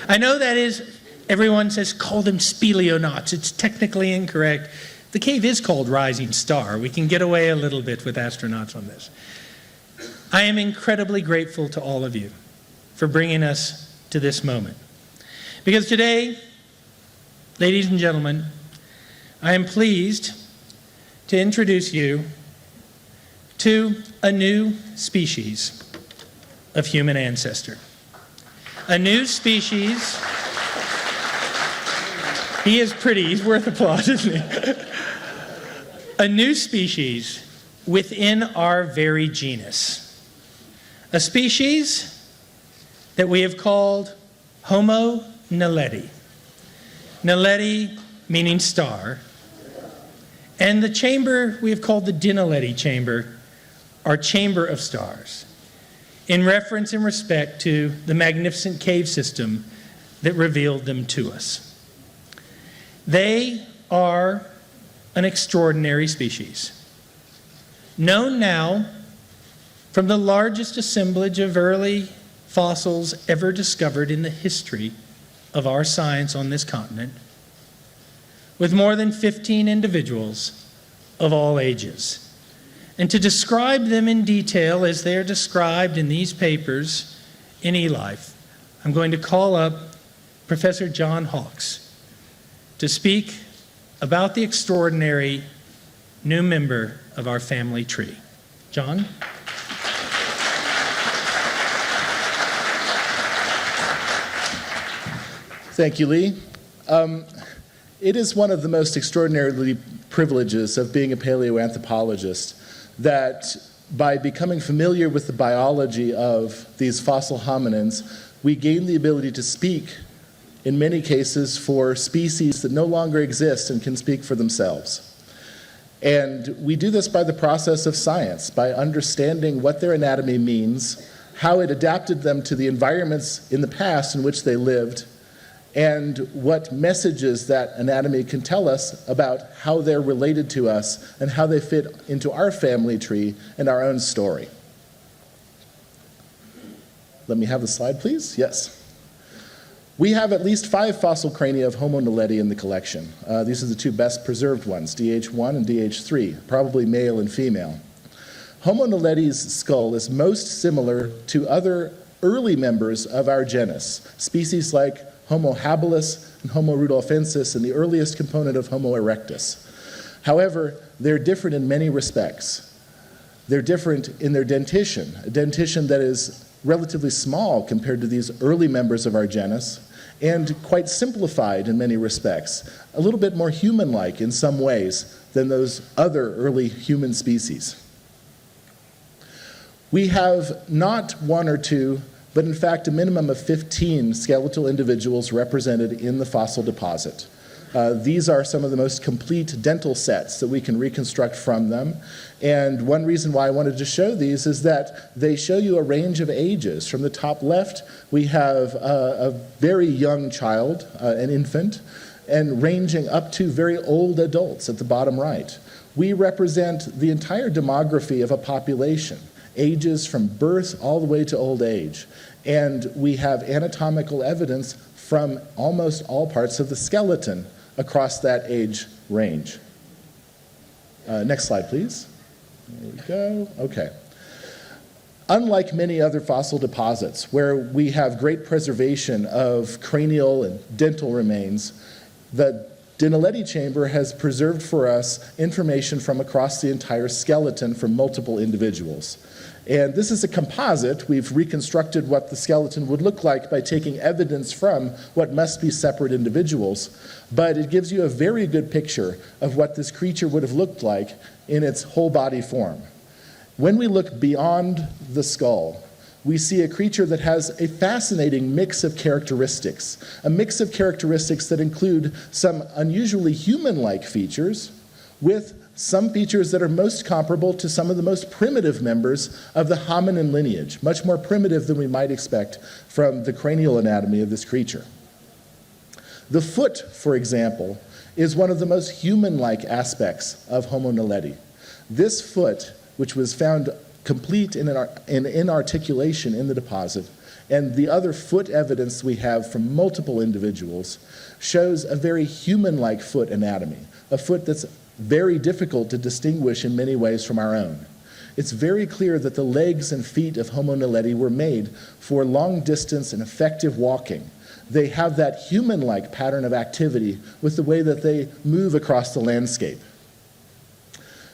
I know that is, everyone says call them speleonauts. It's technically incorrect. The cave is called Rising Star. We can get away a little bit with astronauts on this. I am incredibly grateful to all of you for bringing us to this moment. Because today, ladies and gentlemen, I am pleased to introduce you to a new species of human ancestor. A new species. He is pretty, he's worth applause, isn't he? A new species within our very genus. A species that we have called Homo Naledi. Naledi meaning star. And the chamber we have called the Dinaledi chamber, our chamber of stars, in reference and respect to the magnificent cave system that revealed them to us. They are an extraordinary species, known now from the largest assemblage of early fossils ever discovered in the history of our science on this continent, with more than 15 individuals of all ages. And to describe them in detail as they are described in these papers in eLife, I'm going to call up Professor John Hawks to speak about the extraordinary new member of our family tree. John? Thank you, Lee. It is one of the most extraordinary privileges of being a paleoanthropologist that by becoming familiar with the biology of these fossil hominins, we gain the ability to speak, in many cases, for species that no longer exist and can speak for themselves. And we do this by the process of science, by understanding what their anatomy means, how it adapted them to the environments in the past in which they lived, and what messages that anatomy can tell us about how they're related to us and how they fit into our family tree and our own story. Let me have the slide, please. Yes. We have at least 5 fossil crania of Homo naledi in the collection. These are the 2 best preserved ones, DH1 and DH3, probably male and female. Homo naledi's skull is most similar to other early members of our genus, species like Homo habilis and Homo rudolfensis, and the earliest component of Homo erectus. However, they're different in many respects. They're different in their dentition, a dentition that is relatively small compared to these early members of our genus, and quite simplified in many respects, a little bit more human-like in some ways than those other early human species. We have not 1 or 2, but in fact a minimum of 15 skeletal individuals represented in the fossil deposit. These are some of the most complete dental sets that we can reconstruct from them. And one reason why I wanted to show these is that they show you a range of ages. From the top left, we have a very young child, an infant, and ranging up to very old adults at the bottom right. We represent the entire demography of a population, ages from birth all the way to old age. And we have anatomical evidence from almost all parts of the skeleton across that age range. Next slide, please. There we go. Okay. Unlike many other fossil deposits, where we have great preservation of cranial and dental remains, the Naledi chamber has preserved for us information from across the entire skeleton from multiple individuals. And this is a composite. We've reconstructed what the skeleton would look like by taking evidence from what must be separate individuals, but it gives you a very good picture of what this creature would have looked like in its whole body form. When we look beyond the skull, we see a creature that has a fascinating mix of characteristics, a mix of characteristics that include some unusually human-like features with some features that are most comparable to some of the most primitive members of the hominin lineage, much more primitive than we might expect from the cranial anatomy of this creature. The foot, for example, is one of the most human-like aspects of Homo naledi. This foot, which was found complete in articulation in the deposit, and the other foot evidence we have from multiple individuals, shows a very human-like foot anatomy, a foot that's very difficult to distinguish in many ways from our own. It's very clear that the legs and feet of Homo naledi were made for long distance and effective walking. They have that human-like pattern of activity with the way that they move across the landscape.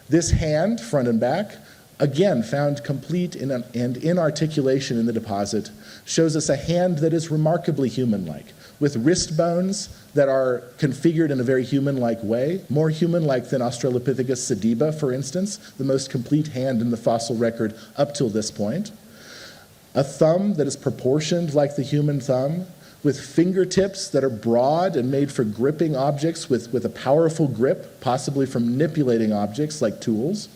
This hand, front and back, again found complete and in articulation in the deposit, shows us a hand that is remarkably human-like, with wrist bones that are configured in a very human-like way, more human-like than Australopithecus sediba, for instance, the most complete hand in the fossil record up till this point. A thumb that is proportioned like the human thumb, with fingertips that are broad and made for gripping objects with a powerful grip, possibly for manipulating objects like tools.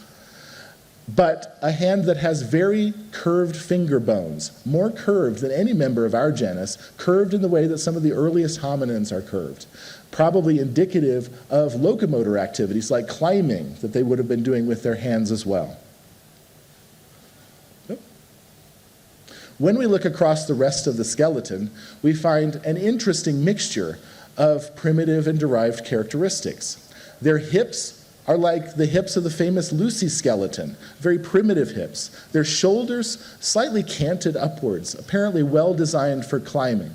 But a hand that has very curved finger bones, more curved than any member of our genus, curved in the way that some of the earliest hominins are curved, probably indicative of locomotor activities like climbing that they would have been doing with their hands as well. When we look across the rest of the skeleton, we find an interesting mixture of primitive and derived characteristics. Their hips are like the hips of the famous Lucy skeleton, very primitive hips. Their shoulders slightly canted upwards, apparently well designed for climbing.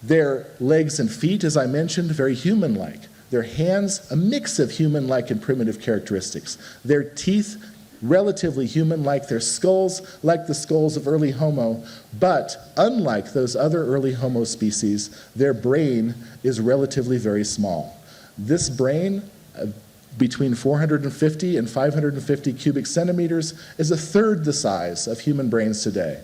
Their legs and feet, as I mentioned, very human-like. Their hands, a mix of human-like and primitive characteristics. Their teeth, relatively human-like. Their skulls, like the skulls of early Homo, but unlike those other early Homo species, their brain is relatively very small. This brain, between 450 and 550 cubic centimeters, is a third the size of human brains today.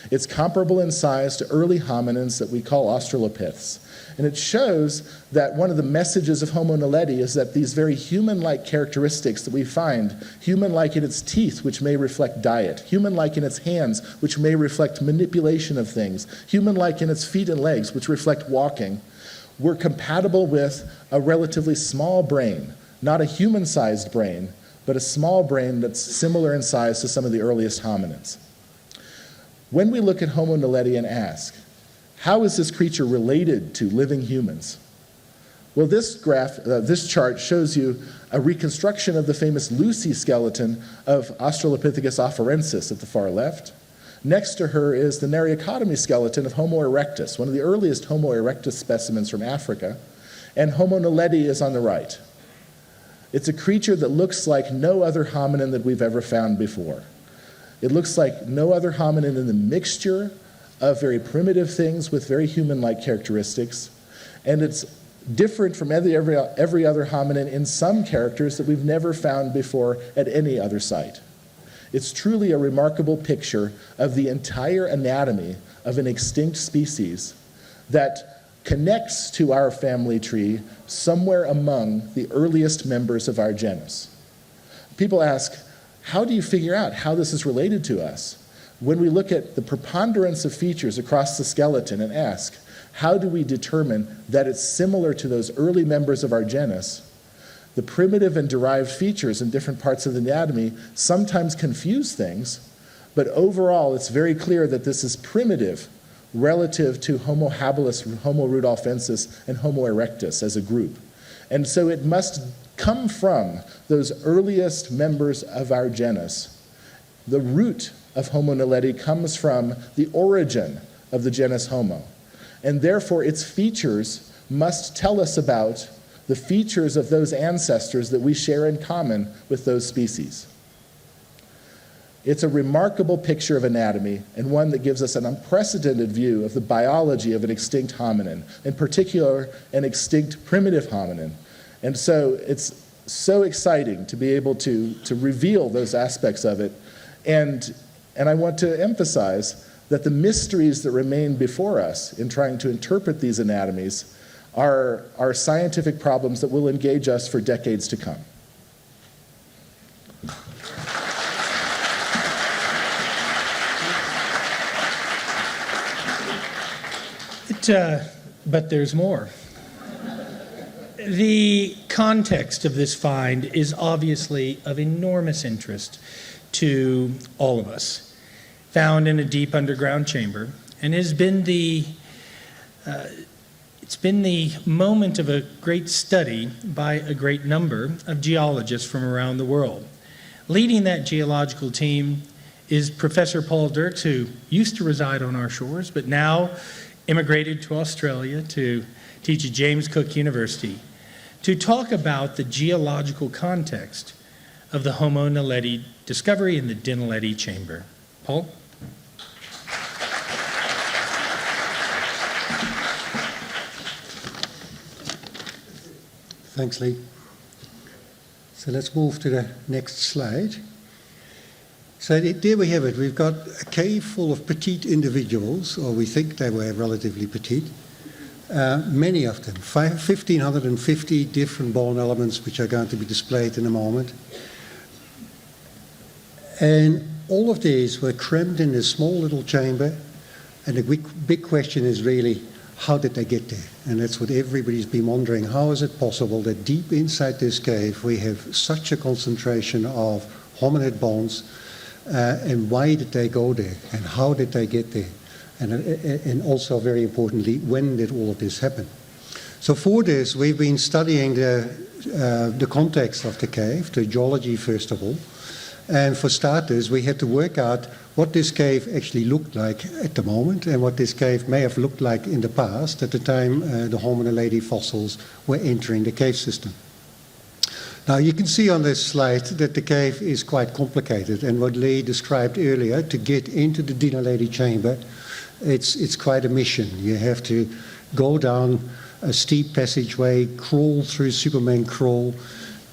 It's comparable in size to early hominins that we call Australopiths. And it shows that one of the messages of Homo naledi is that these very human-like characteristics that we find, human-like in its teeth, which may reflect diet, human-like in its hands, which may reflect manipulation of things, human-like in its feet and legs, which reflect walking, were compatible with a relatively small brain, not a human-sized brain, but a small brain that's similar in size to some of the earliest hominins. When we look at Homo naledi and ask, how is this creature related to living humans? Well, this chart shows you a reconstruction of the famous Lucy skeleton of Australopithecus afarensis at the far left. Next to her is the Nariocotomy skeleton of Homo erectus, one of the earliest Homo erectus specimens from Africa, and Homo naledi is on the right. It's a creature that looks like no other hominin that we've ever found before. It looks like no other hominin in the mixture of very primitive things with very human-like characteristics, and it's different from every other hominin in some characters that we've never found before at any other site. It's truly a remarkable picture of the entire anatomy of an extinct species that connects to our family tree somewhere among the earliest members of our genus. People ask, how do you figure out how this is related to us? When we look at the preponderance of features across the skeleton and ask, how do we determine that it's similar to those early members of our genus? The primitive and derived features in different parts of the anatomy sometimes confuse things, but overall it's very clear that this is primitive relative to Homo habilis, Homo rudolfensis, and Homo erectus as a group. And so it must come from those earliest members of our genus. The root of Homo naledi comes from the origin of the genus Homo, and therefore its features must tell us about the features of those ancestors that we share in common with those species. It's a remarkable picture of anatomy, and one that gives us an unprecedented view of the biology of an extinct hominin, in particular an extinct primitive hominin. And so it's so exciting to be able to reveal those aspects of it. And I want to emphasize that the mysteries that remain before us in trying to interpret these anatomies are scientific problems that will engage us for decades to come. But there's more. The context of this find is obviously of enormous interest to all of us. Found in a deep underground chamber, and has been it's been the moment of a great study by a great number of geologists from around the world. Leading that geological team is Professor Paul Dirks, who used to reside on our shores, but now immigrated to Australia to teach at James Cook University, to talk about the geological context of the Homo naledi discovery in the Dinaledi chamber. Paul? Thanks, Lee. So let's move to the next slide. So there we have it. We've got a cave full of petite individuals, or we think they were relatively petite. Many of them, 1,550 different bone elements, which are going to be displayed in a moment. And all of these were crammed in this small little chamber. And the big question is really, how did they get there? And that's what everybody's been wondering. How is it possible that deep inside this cave we have such a concentration of hominid bones? And why did they go there? And how did they get there? And also, very importantly, when did all of this happen? So for this, we've been studying the context of the cave, the geology first of all. And for starters, we had to work out what this cave actually looked like at the moment and what this cave may have looked like in the past, at the time the Homo naledi fossils were entering the cave system. Now you can see on this slide that the cave is quite complicated, and what Lee described earlier, to get into the Dinaledi chamber, it's quite a mission. You have to go down a steep passageway, crawl through Superman crawl,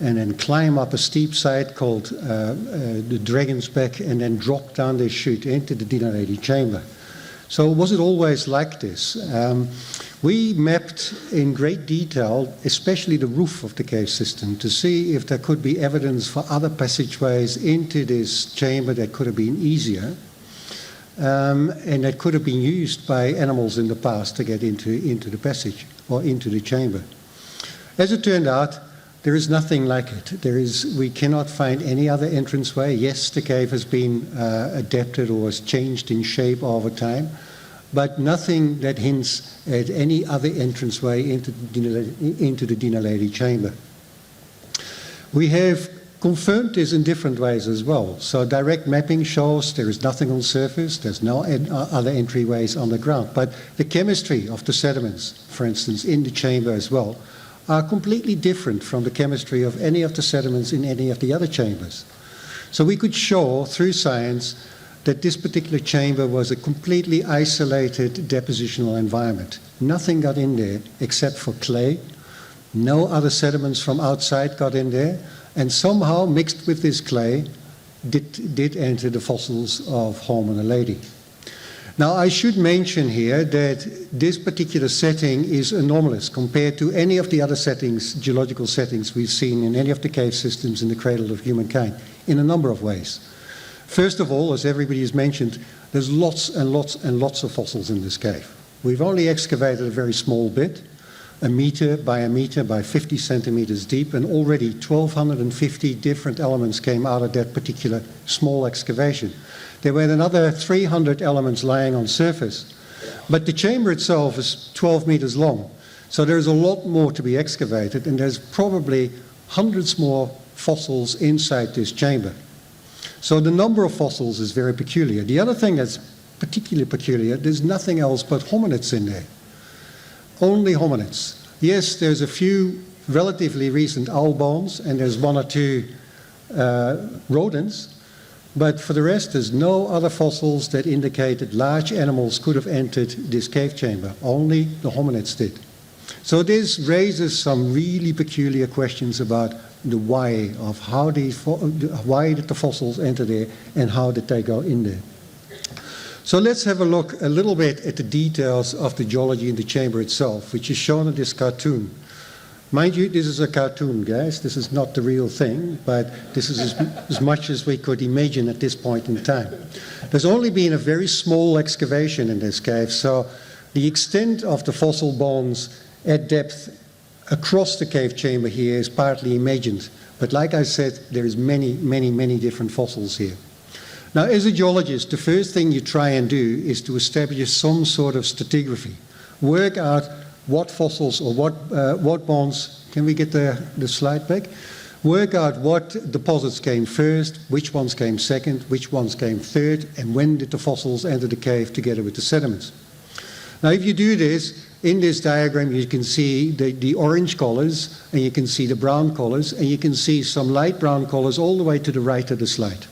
and then climb up a steep side called the Dragon's Back, and then drop down this chute into the Dinaledi chamber. So was it always like this? We mapped in great detail, especially the roof of the cave system, to see if there could be evidence for other passageways into this chamber that could have been easier, and that could have been used by animals in the past to get into the passage or into the chamber. As it turned out, there is nothing like it. We cannot find any other entranceway. Yes, the cave has been adapted or has changed in shape over time, but nothing that hints at any other entranceway into the Dinaledi chamber. We have confirmed this in different ways as well. So direct mapping shows there is nothing on surface, there's no other entryways underground, but the chemistry of the sediments, for instance, in the chamber as well, are completely different from the chemistry of any of the sediments in any of the other chambers. So we could show through science that this particular chamber was a completely isolated depositional environment. Nothing got in there except for clay. No other sediments from outside got in there, and somehow mixed with this clay did enter the fossils of Homo naledi. Now, I should mention here that this particular setting is anomalous compared to any of the other settings, geological settings we've seen in any of the cave systems in the Cradle of Humankind, in a number of ways. First of all, as everybody has mentioned, there's lots and lots and lots of fossils in this cave. We've only excavated a very small bit, a meter by 50 centimeters deep, and already 1,250 different elements came out of that particular small excavation. There were another 300 elements lying on surface, but the chamber itself is 12 meters long, so there's a lot more to be excavated, and there's probably hundreds more fossils inside this chamber. So the number of fossils is very peculiar. The other thing that's particularly peculiar, there's nothing else but hominids in there. Only hominids. Yes, there's a few relatively recent owl bones, and there's one or two rodents, but for the rest, there's no other fossils that indicate that large animals could have entered this cave chamber. Only the hominids did. So this raises some really peculiar questions about the why of why did the fossils enter there and how did they go in there. So let's have a look a little bit at the details of the geology in the chamber itself, which is shown in this cartoon. Mind you, this is a cartoon, guys. This is not the real thing, but this is as much as we could imagine at this point in time. There's only been a very small excavation in this cave, so the extent of the fossil bones at depth across the cave chamber here is partly imagined. But like I said, there is many, many, many different fossils here. Now, as a geologist, the first thing you try and do is to establish some sort of stratigraphy. Work out what fossils or what bones, can we get the slide back? Work out what deposits came first, which ones came second, which ones came third, and when did the fossils enter the cave together with the sediments. Now, if you do this, in this diagram you can see the orange colors, and you can see the brown colors, and you can see some light brown colors all the way to the right of the slide.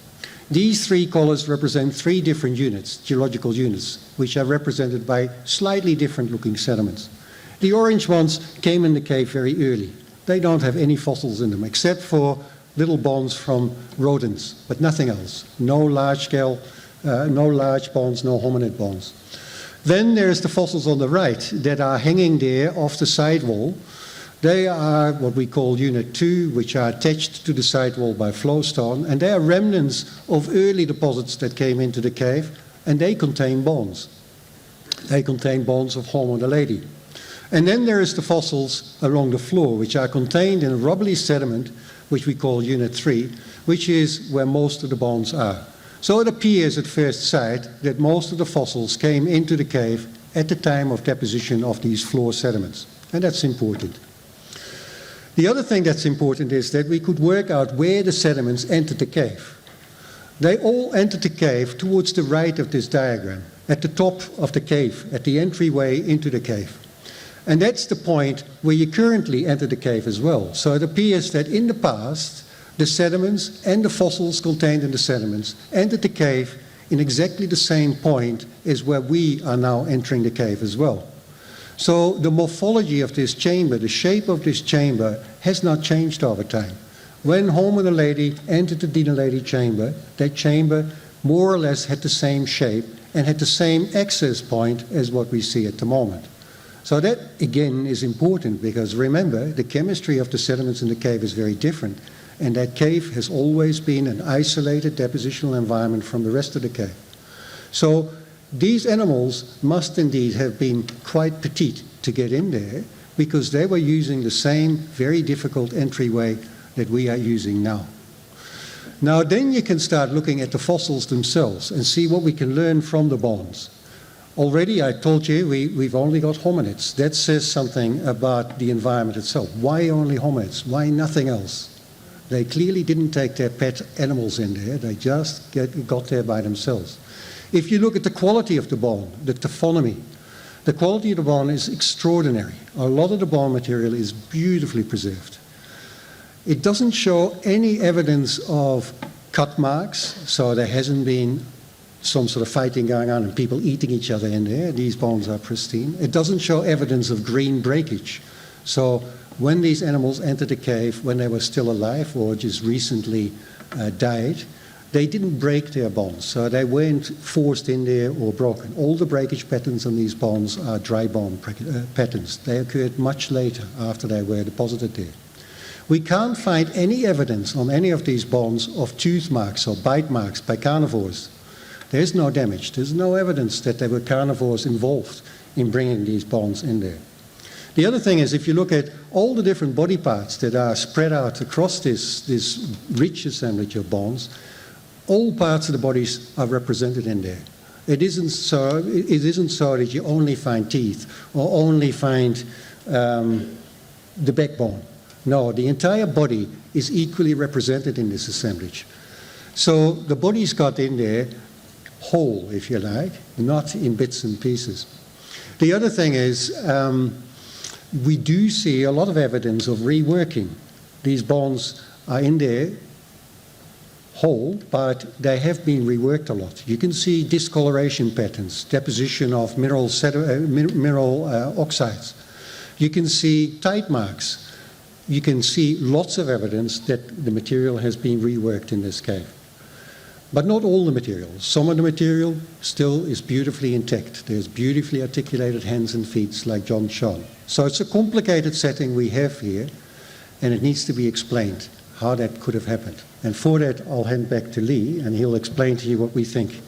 These three colors represent three different units, geological units, which are represented by slightly different looking sediments. The orange ones came in the cave very early. They don't have any fossils in them, except for little bones from rodents, but nothing else. No large scale, no large bones, no hominid bones. Then there's the fossils on the right that are hanging there off the sidewall. They are what we call Unit 2, which are attached to the sidewall by flowstone, and they are remnants of early deposits that came into the cave, and they contain bones. They contain bones of Homo naledi. And then there is the fossils along the floor, which are contained in a rubbly sediment, which we call Unit 3, which is where most of the bones are. So it appears at first sight that most of the fossils came into the cave at the time of deposition of these floor sediments, and that's important. The other thing that's important is that we could work out where the sediments entered the cave. They all entered the cave towards the right of this diagram, at the top of the cave, at the entryway into the cave. And that's the point where you currently enter the cave as well. So it appears that in the past, the sediments and the fossils contained in the sediments entered the cave in exactly the same point as where we are now entering the cave as well. So the morphology of this chamber, the shape of this chamber, has not changed over time. When Homo naledi entered the Naledi chamber, that chamber more or less had the same shape and had the same access point as what we see at the moment. So that, again, is important because, remember, the chemistry of the sediments in the cave is very different, and that cave has always been an isolated depositional environment from the rest of the cave. So these animals must indeed have been quite petite to get in there because they were using the same very difficult entryway that we are using now. Now then you can start looking at the fossils themselves and see what we can learn from the bones. Already I told you we've only got hominids. That says something about the environment itself. Why only hominids? Why nothing else? They clearly didn't take their pet animals in there. They just got there by themselves. If you look at the quality of the bone, the taphonomy, the quality of the bone is extraordinary. A lot of the bone material is beautifully preserved. It doesn't show any evidence of cut marks, so there hasn't been some sort of fighting going on and people eating each other in there. These bones are pristine. It doesn't show evidence of green breakage. So when these animals entered the cave, when they were still alive or just recently died, they didn't break their bones, so they weren't forced in there or broken. All the breakage patterns on these bones are dry bone patterns. They occurred much later after they were deposited there. We can't find any evidence on any of these bones of tooth marks or bite marks by carnivores. There's no damage. There's no evidence that there were carnivores involved in bringing these bones in there. The other thing is, if you look at all the different body parts that are spread out across this rich assemblage of bones, all parts of the bodies are represented in there. It isn't so that you only find teeth or only find the backbone. No, the entire body is equally represented in this assemblage. So the bodies got in there whole, if you like, not in bits and pieces. The other thing is, we do see a lot of evidence of reworking. These bones are in there whole, but they have been reworked a lot. You can see discoloration patterns, deposition of mineral oxides. You can see tide marks. You can see lots of evidence that the material has been reworked in this cave. But not all the material. Some of the material still is beautifully intact. There's beautifully articulated hands and feet like John showed. So it's a complicated setting we have here, and it needs to be explained how that could have happened. And for that, I'll hand back to Lee, and he'll explain to you what we think.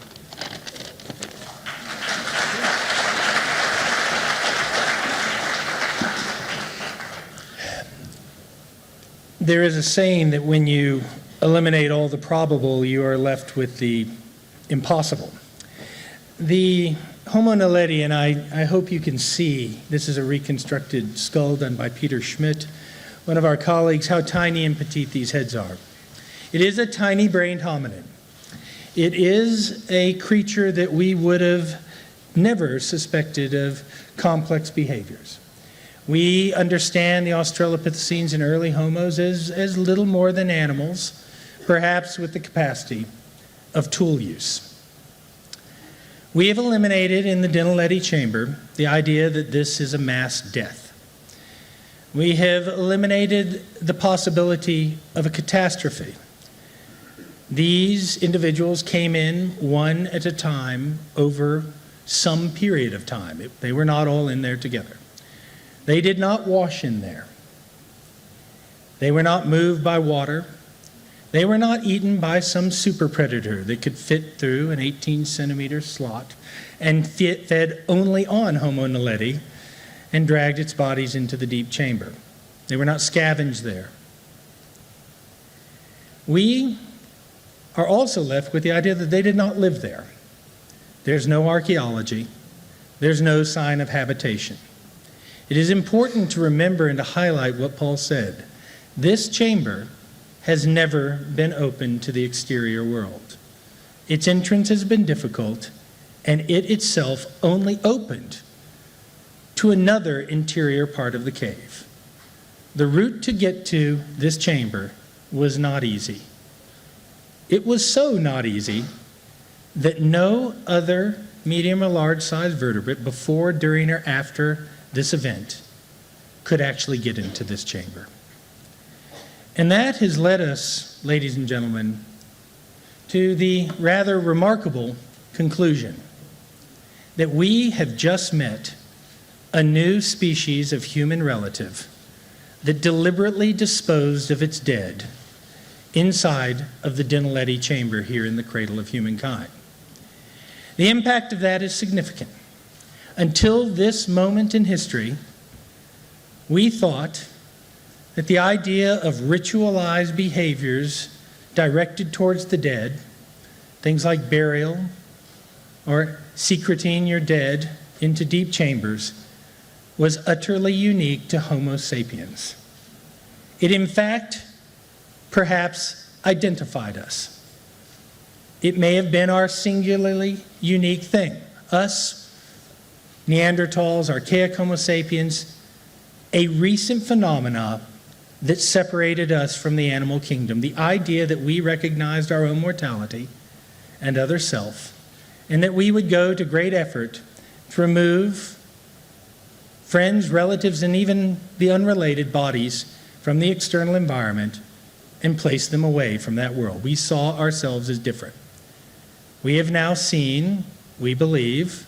There is a saying that when you eliminate all the probable, you are left with the impossible. The Homo naledi, and I hope you can see, this is a reconstructed skull done by Peter Schmidt, one of our colleagues, how tiny and petite these heads are. It is a tiny-brained hominin. It is a creature that we would have never suspected of complex behaviors. We understand the Australopithecines and early Homos as little more than animals, perhaps with the capacity of tool use. We have eliminated in the Naledi chamber the idea that this is a mass death. We have eliminated the possibility of a catastrophe. These individuals came in one at a time over some period of time. They were not all in there together. They did not wash in there. They were not moved by water. They were not eaten by some super predator that could fit through an 18-centimeter slot and fed only on Homo naledi and dragged its bodies into the deep chamber. They were not scavenged there. We are also left with the idea that they did not live there. There's no archaeology. There's no sign of habitation. It is important to remember and to highlight what Paul said. This chamber has never been open to the exterior world. Its entrance has been difficult, and it itself only opened to another interior part of the cave. The route to get to this chamber was not easy. It was so not easy that no other medium or large-sized vertebrate before, during, or after this event could actually get into this chamber. And that has led us, ladies and gentlemen, to the rather remarkable conclusion that we have just met a new species of human relative that deliberately disposed of its dead inside of the Naledi chamber here in the Cradle of Humankind. The impact of that is significant. Until this moment in history, we thought that the idea of ritualized behaviors directed towards the dead, things like burial or secreting your dead into deep chambers, was utterly unique to Homo sapiens. It, in fact, perhaps identified us. It may have been our singularly unique thing. Us, Neanderthals, archaic Homo sapiens, a recent phenomena that separated us from the animal kingdom. The idea that we recognized our own mortality and other self, and that we would go to great effort to remove friends, relatives, and even the unrelated bodies from the external environment and place them away from that world. We saw ourselves as different. We have now seen, we believe,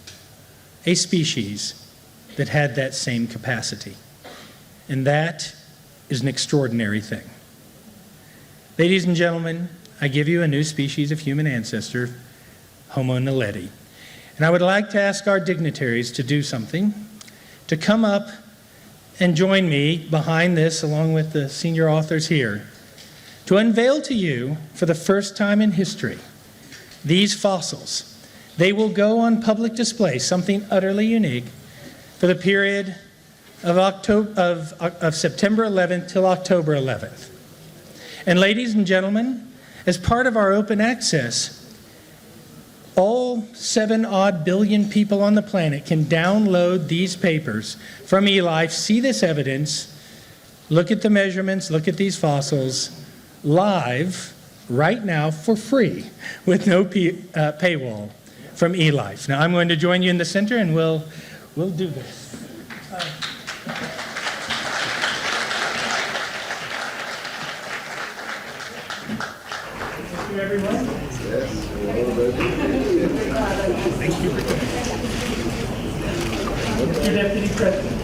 a species that had that same capacity. And that is an extraordinary thing. Ladies and gentlemen, I give you a new species of human ancestor, Homo naledi. And I would like to ask our dignitaries to do something, to come up and join me behind this, along with the senior authors here, to unveil to you, for the first time in history, these fossils. They will go on public display, something utterly unique, for the period of September 11th till October 11th. And ladies and gentlemen, As part of our open access, all 7-odd billion people on the planet can download these papers from eLife, see this evidence, look at the measurements, look at these fossils, live, right now, for free, with no paywall from eLife. Now, I'm going to join you in the center, and we'll do this. Thank you, everyone. Thank you. Mr. Deputy President,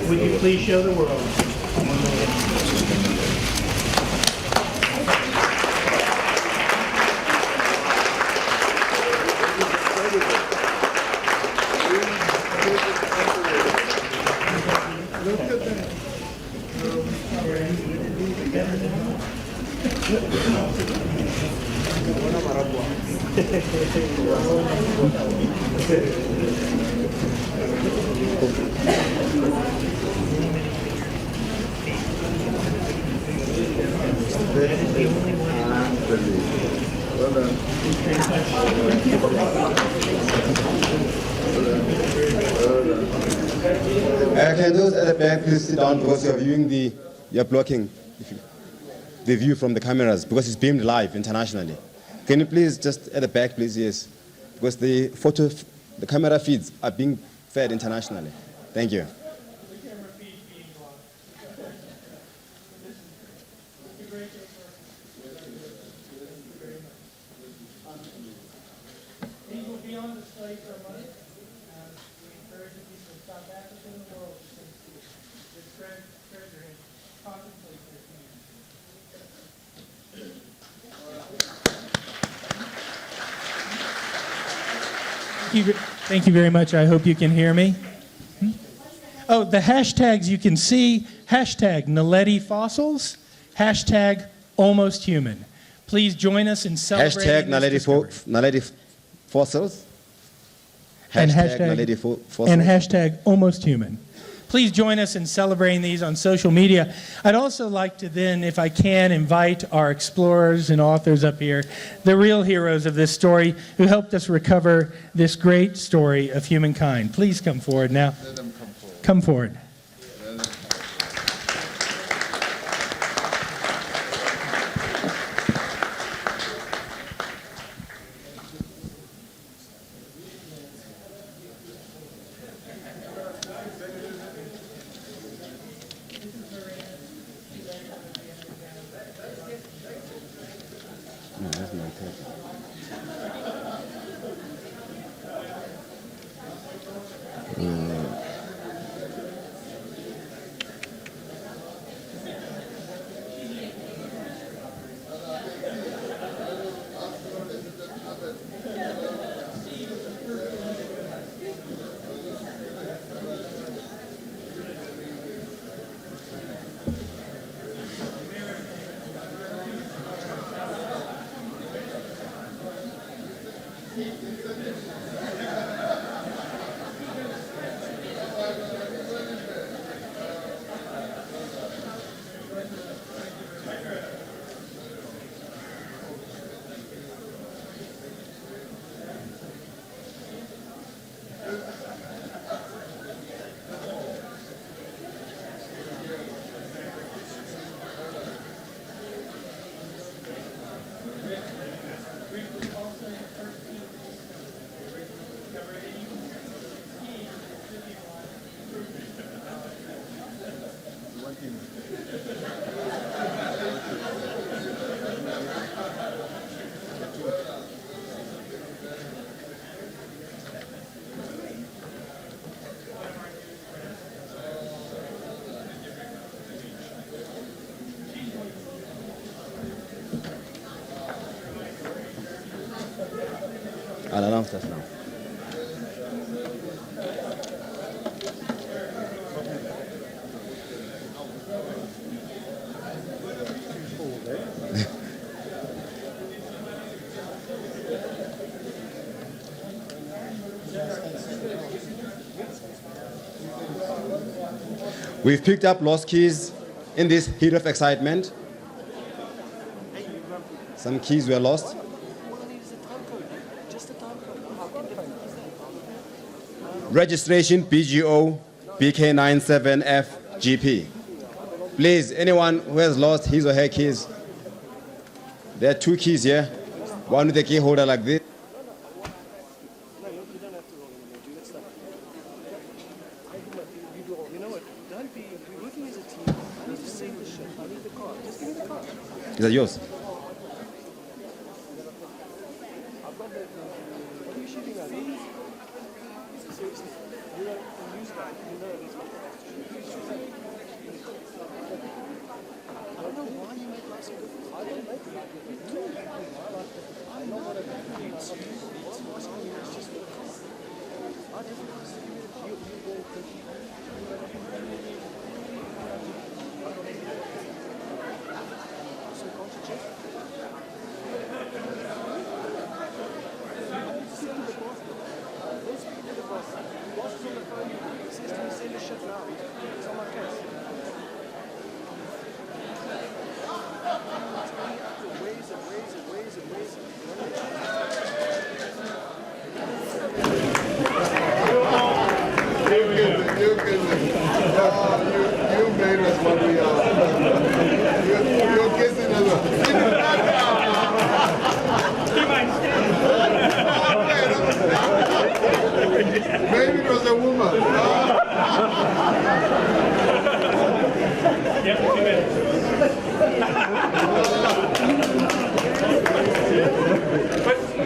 would you please show the world? Can those at the back please sit down because you're blocking the view from the cameras because it's beamed live internationally. Can you please just at the back, please? Yes, because the camera feeds are being fed internationally. Thank you. These will be on display for a month. We encourage the people of South Africa and the world to see this treasure and contemplate their community. Thank you very much. I hope you can hear me. Oh, the hashtags you can see, hashtag Naledi Fossils, hashtag Almost Human. Please join us in celebrating Naledi Fossils. And Naledi Fossils. And hashtag Almost Human. Please join us in celebrating these on social media. I'd also like to then, if I can, invite our explorers and authors up here, the real heroes of this story, who helped us recover this great story of humankind. Please come forward now. Let them come forward. Come forward. I'll announce that now. We've picked up lost keys in this heat of excitement. Some keys were lost. Registration BGO BK97FGP. Please, anyone who has lost his or her keys, there are 2 keys here. One with a key holder like this. Is that yours? You made us what we are. You're kissing us. Maybe it was a woman.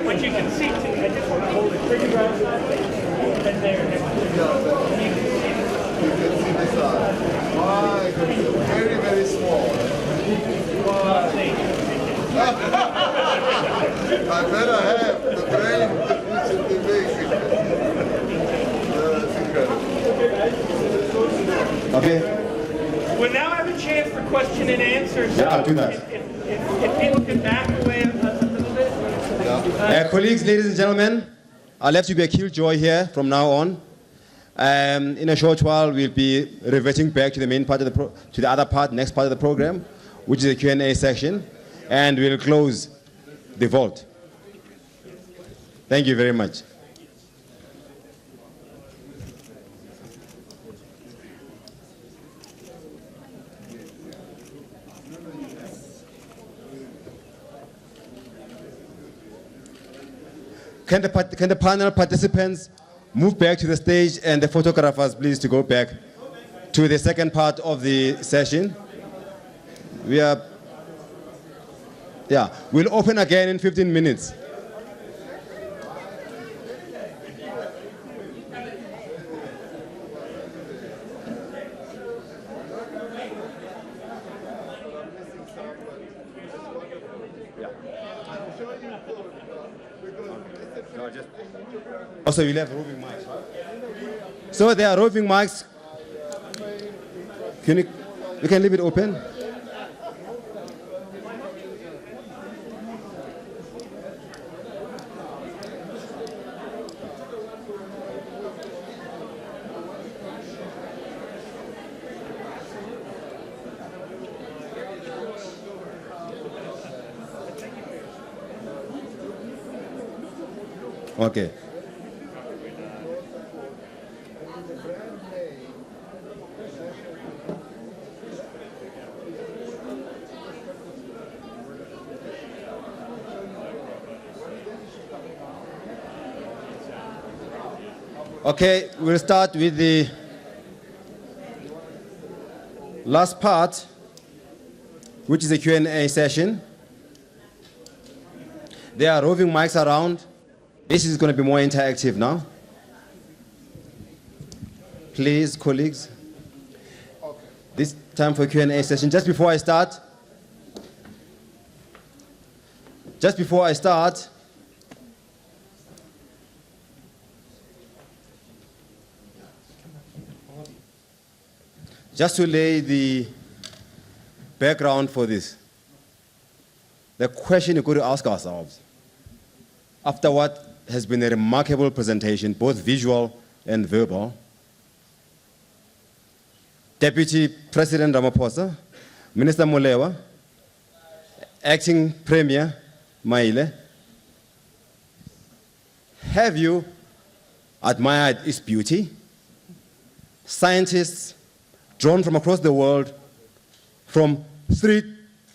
But you can see, I just want to hold it pretty round and there. You can see the side. My goodness, very, very small. I better have the brain which is the big. That's incredible. Okay. We'll now have a chance for question and answer. So Yeah, I'll do that. If people can back away a little bit. Colleagues, ladies and gentlemen, I'll have to be a killjoy here from now on. In a short while, we'll be reverting back to the main part of to the other part, next part of the program, which is the Q&A section, and we'll close the vault. Thank you very much. Can the panel participants move back to the stage, and the photographers please to go back to the second part of the session. We'll open again in 15 minutes. Also, you'll have roving mics. So there are roving mics. You can leave it open. Okay. Okay, we'll start with the last part, which is a Q&A session. There are roving mics around. This is going to be more interactive now. Please, colleagues. This time for Q&A session. Just before I start, just to lay the background for this, the question we're going to ask ourselves, after what has been a remarkable presentation, both visual and verbal, Deputy President Ramaphosa, Minister Molewa, Acting Premier Maile, have you admired its beauty? Scientists drawn from across the world from 3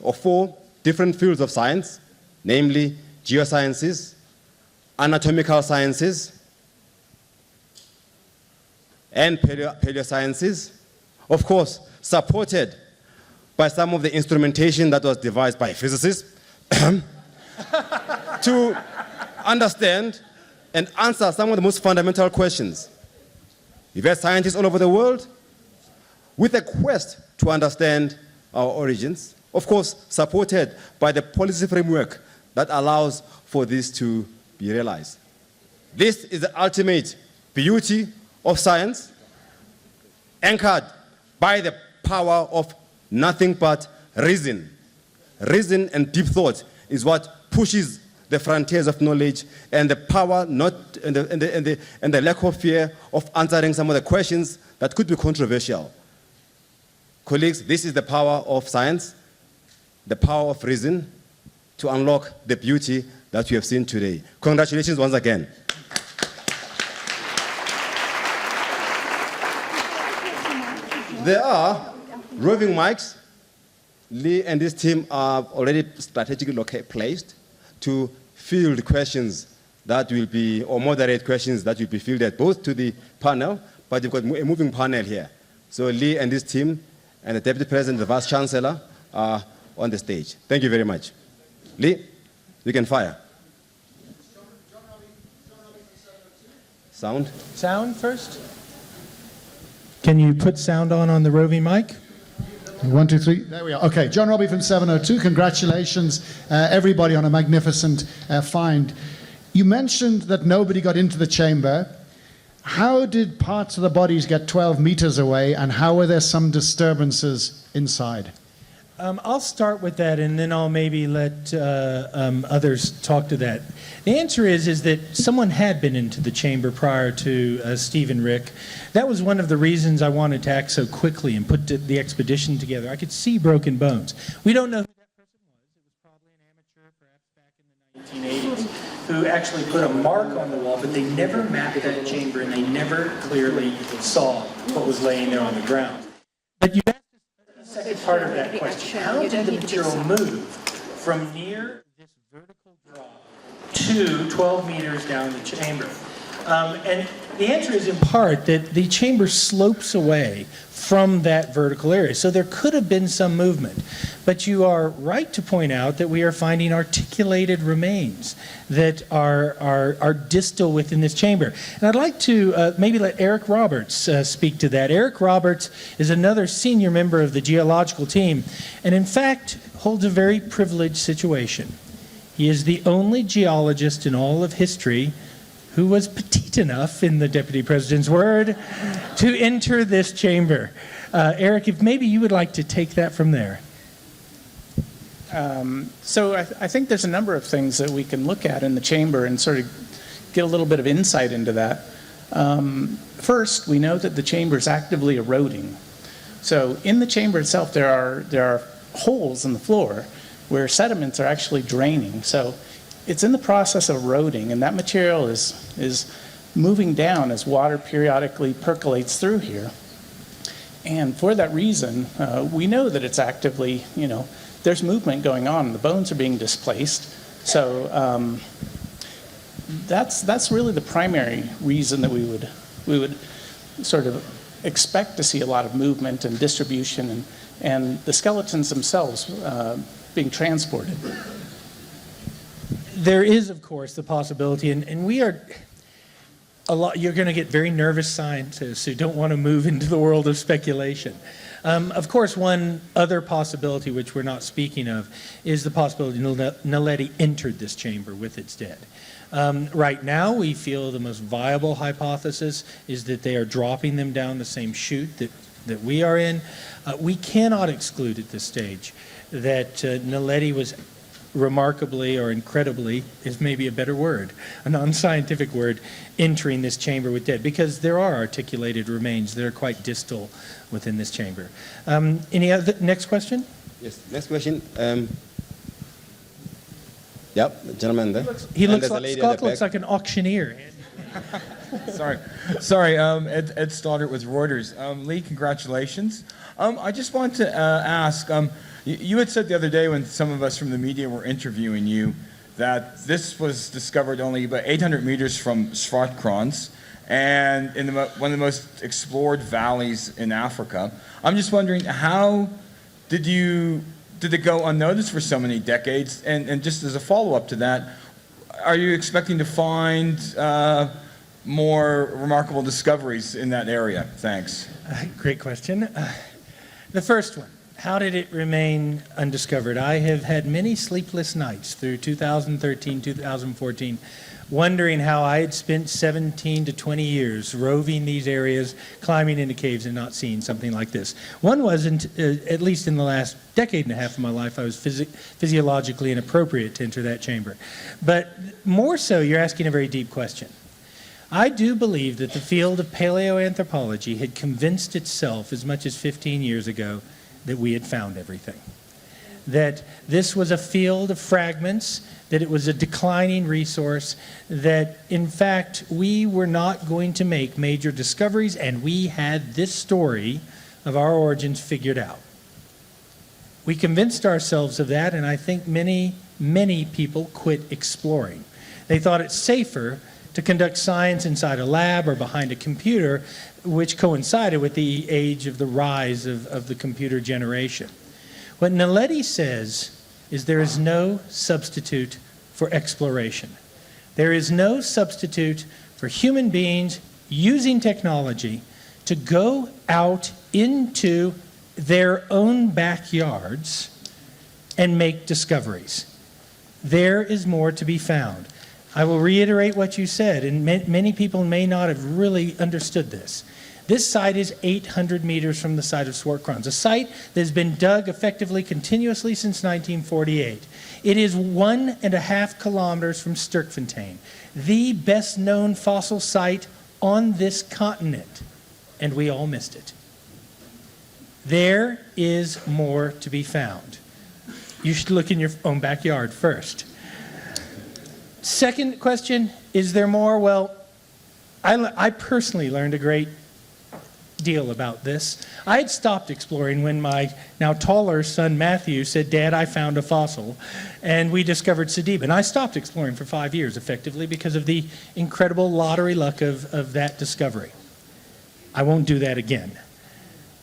or 4 different fields of science, namely geosciences, anatomical sciences, and paleosciences, of course, supported by some of the instrumentation that was devised by physicists to understand and answer some of the most fundamental questions. We've had scientists all over the world with a quest to understand our origins, of course, supported by the policy framework that allows for this to be realized. This is the ultimate beauty of science, anchored by the power of nothing but reason. Reason and deep thought is what pushes the frontiers of knowledge, and the power and the lack of fear of answering some of the questions that could be controversial. Colleagues, this is the power of science, the power of reason to unlock the beauty that we have seen today. Congratulations once again. There are roving mics. Lee and his team are already strategically placed to field questions that will be, or moderate questions that will be fielded both to the panel, but you've got a moving panel here. So Lee and his team and the Deputy President, the Vice Chancellor, are on the stage. Thank you very much. Lee, you can fire. Sound? Sound first? Can you put sound on the roving mic? 1, 2, 3, there we are. Okay, John Robbie from 702, congratulations everybody on a magnificent find. You mentioned that nobody got into the chamber. How did parts of the bodies get 12 meters away, and how were there some disturbances inside? I'll start with that, and then I'll maybe let others talk to that. The answer is that someone had been into the chamber prior to Steve and Rick. That was one of the reasons I wanted to act so quickly and put the expedition together. I could see broken bones. We don't know who that person was. It was probably an amateur, perhaps back in the 1980s, who actually put a mark on the wall, but they never mapped that chamber, and they never clearly saw what was laying there on the ground. But you second part of that question, how did the material move from near this vertical drop to 12 meters down the chamber? And the answer is in part that the chamber slopes away from that vertical area. So there could have been some movement. But you are right to point out that we are finding articulated remains that are distal within this chamber. And I'd like to maybe let Eric Roberts speak to that. Eric Roberts is another senior member of the geological team, and in fact holds a very privileged situation. He is the only geologist in all of history who was petite enough, in the Deputy President's word, to enter this chamber. Eric, if maybe you would like to take that from there. So I think there's a number of things that we can look at in the chamber and sort of get a little bit of insight into that. First, we know that the chamber is actively eroding. So in the chamber itself, there are holes in the floor where sediments are actually draining. So it's in the process of eroding, and that material is moving down as water periodically percolates through here. And for that reason, we know that it's actively, there's movement going on. The bones are being displaced. So that's really the primary reason that we would sort of expect to see a lot of movement and distribution and the skeletons themselves being transported. There is, of course, the possibility, and we are you're going to get very nervous scientists who don't want to move into the world of speculation. Of course, one other possibility, which we're not speaking of, is the possibility Naledi entered this chamber with its dead. Right now, we feel the most viable hypothesis is that they are dropping them down the same chute that we are in. We cannot exclude at this stage that Naledi was remarkably or incredibly is maybe a better word, a non-scientific word, entering this chamber with dead, because there are articulated remains that are quite distal within this chamber. Any other, next question? Yes, next question. Yep, the gentleman there. He And looks there's a like, lady at the Scott looks back. like an auctioneer. Sorry, Ed Stoddard with Reuters. Lee, congratulations. I just want to ask, you had said the other day when some of us from the media were interviewing you that this was discovered only about 800 meters from Swartkrans and in one of the most explored valleys in Africa. I'm just wondering, how did it go unnoticed for so many decades? And just as a follow-up to that, are you expecting to find more remarkable discoveries in that area? Thanks. Great question. The first one, how did it remain undiscovered? I have had many sleepless nights through 2013, 2014, wondering how I had spent 17 to 20 years roving these areas, climbing into caves and not seeing something like this. One wasn't, at least in the last decade and a half of my life, I was physiologically inappropriate to enter that chamber. But more so, you're asking a very deep question. I do believe that the field of paleoanthropology had convinced itself as much as 15 years ago that we had found everything. That this was a field of fragments, that it was a declining resource, that in fact we were not going to make major discoveries, and we had this story of our origins figured out. We convinced ourselves of that, and I think many, many people quit exploring. They thought it safer to conduct science inside a lab or behind a computer, which coincided with the age of the rise of the computer generation. What Naledi says is there is no substitute for exploration. There is no substitute for human beings using technology to go out into their own backyards and make discoveries. There is more to be found. I will reiterate what you said, and many people may not have really understood this. This site is 800 meters from the site of Swartkrans, a site that has been dug effectively continuously since 1948. It is 1.5 kilometers from Sterkfontein, the best known fossil site on this continent, and we all missed it. There is more to be found. You should look in your own backyard first. Second question, is there more? Well, I personally learned a great deal about this. I had stopped exploring when my now taller son Matthew said, "Dad, I found a fossil," and we discovered Sadiba. And I stopped exploring for 5 years effectively because of the incredible lottery luck of that discovery. I won't do that again.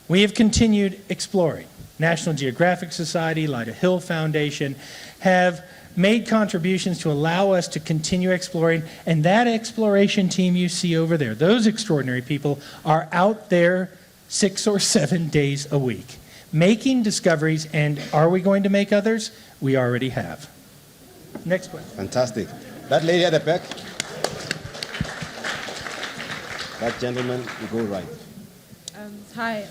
We have continued exploring. National Geographic Society, Lyda Hill Foundation have made contributions to allow us to continue exploring, and that exploration team you see over there, those extraordinary people are out there 6 or 7 days a week, making discoveries, and are we going to make others? We already have. Next question. Fantastic. That lady at the back. That gentleman, you go right. Hi.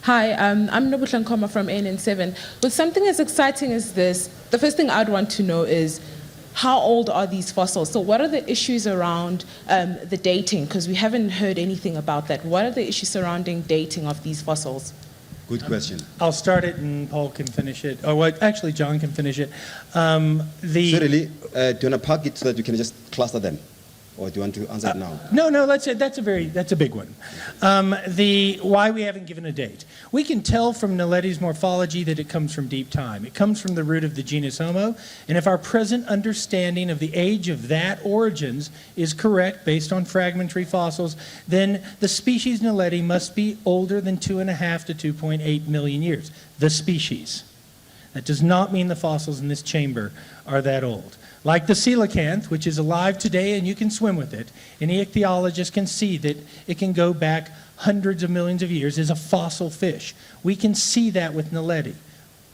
Hi, I'm Nobuhlan Koma from ANN7. With something as exciting as this, the first thing I'd want to know is how old are these fossils? So what are the issues around the dating? Because we haven't heard anything about that. What are the issues surrounding dating of these fossils? Good question. I'll start it and Paul can finish it. Or well, actually, John can finish it. So really, do you want to park it so that you can just cluster them? Or do you want to answer it now? No, that's a big one. Why we haven't given a date. We can tell from Naledi's morphology that it comes from deep time. It comes from the root of the genus Homo, and if our present understanding of the age of that origins is correct based on fragmentary fossils, then the species Naledi must be older than 2.5 to 2.8 million years. The species. That does not mean the fossils in this chamber are that old. Like the coelacanth, which is alive today and you can swim with it, any ichthyologist can see that it can go back hundreds of millions of years as a fossil fish. We can see that with Naledi,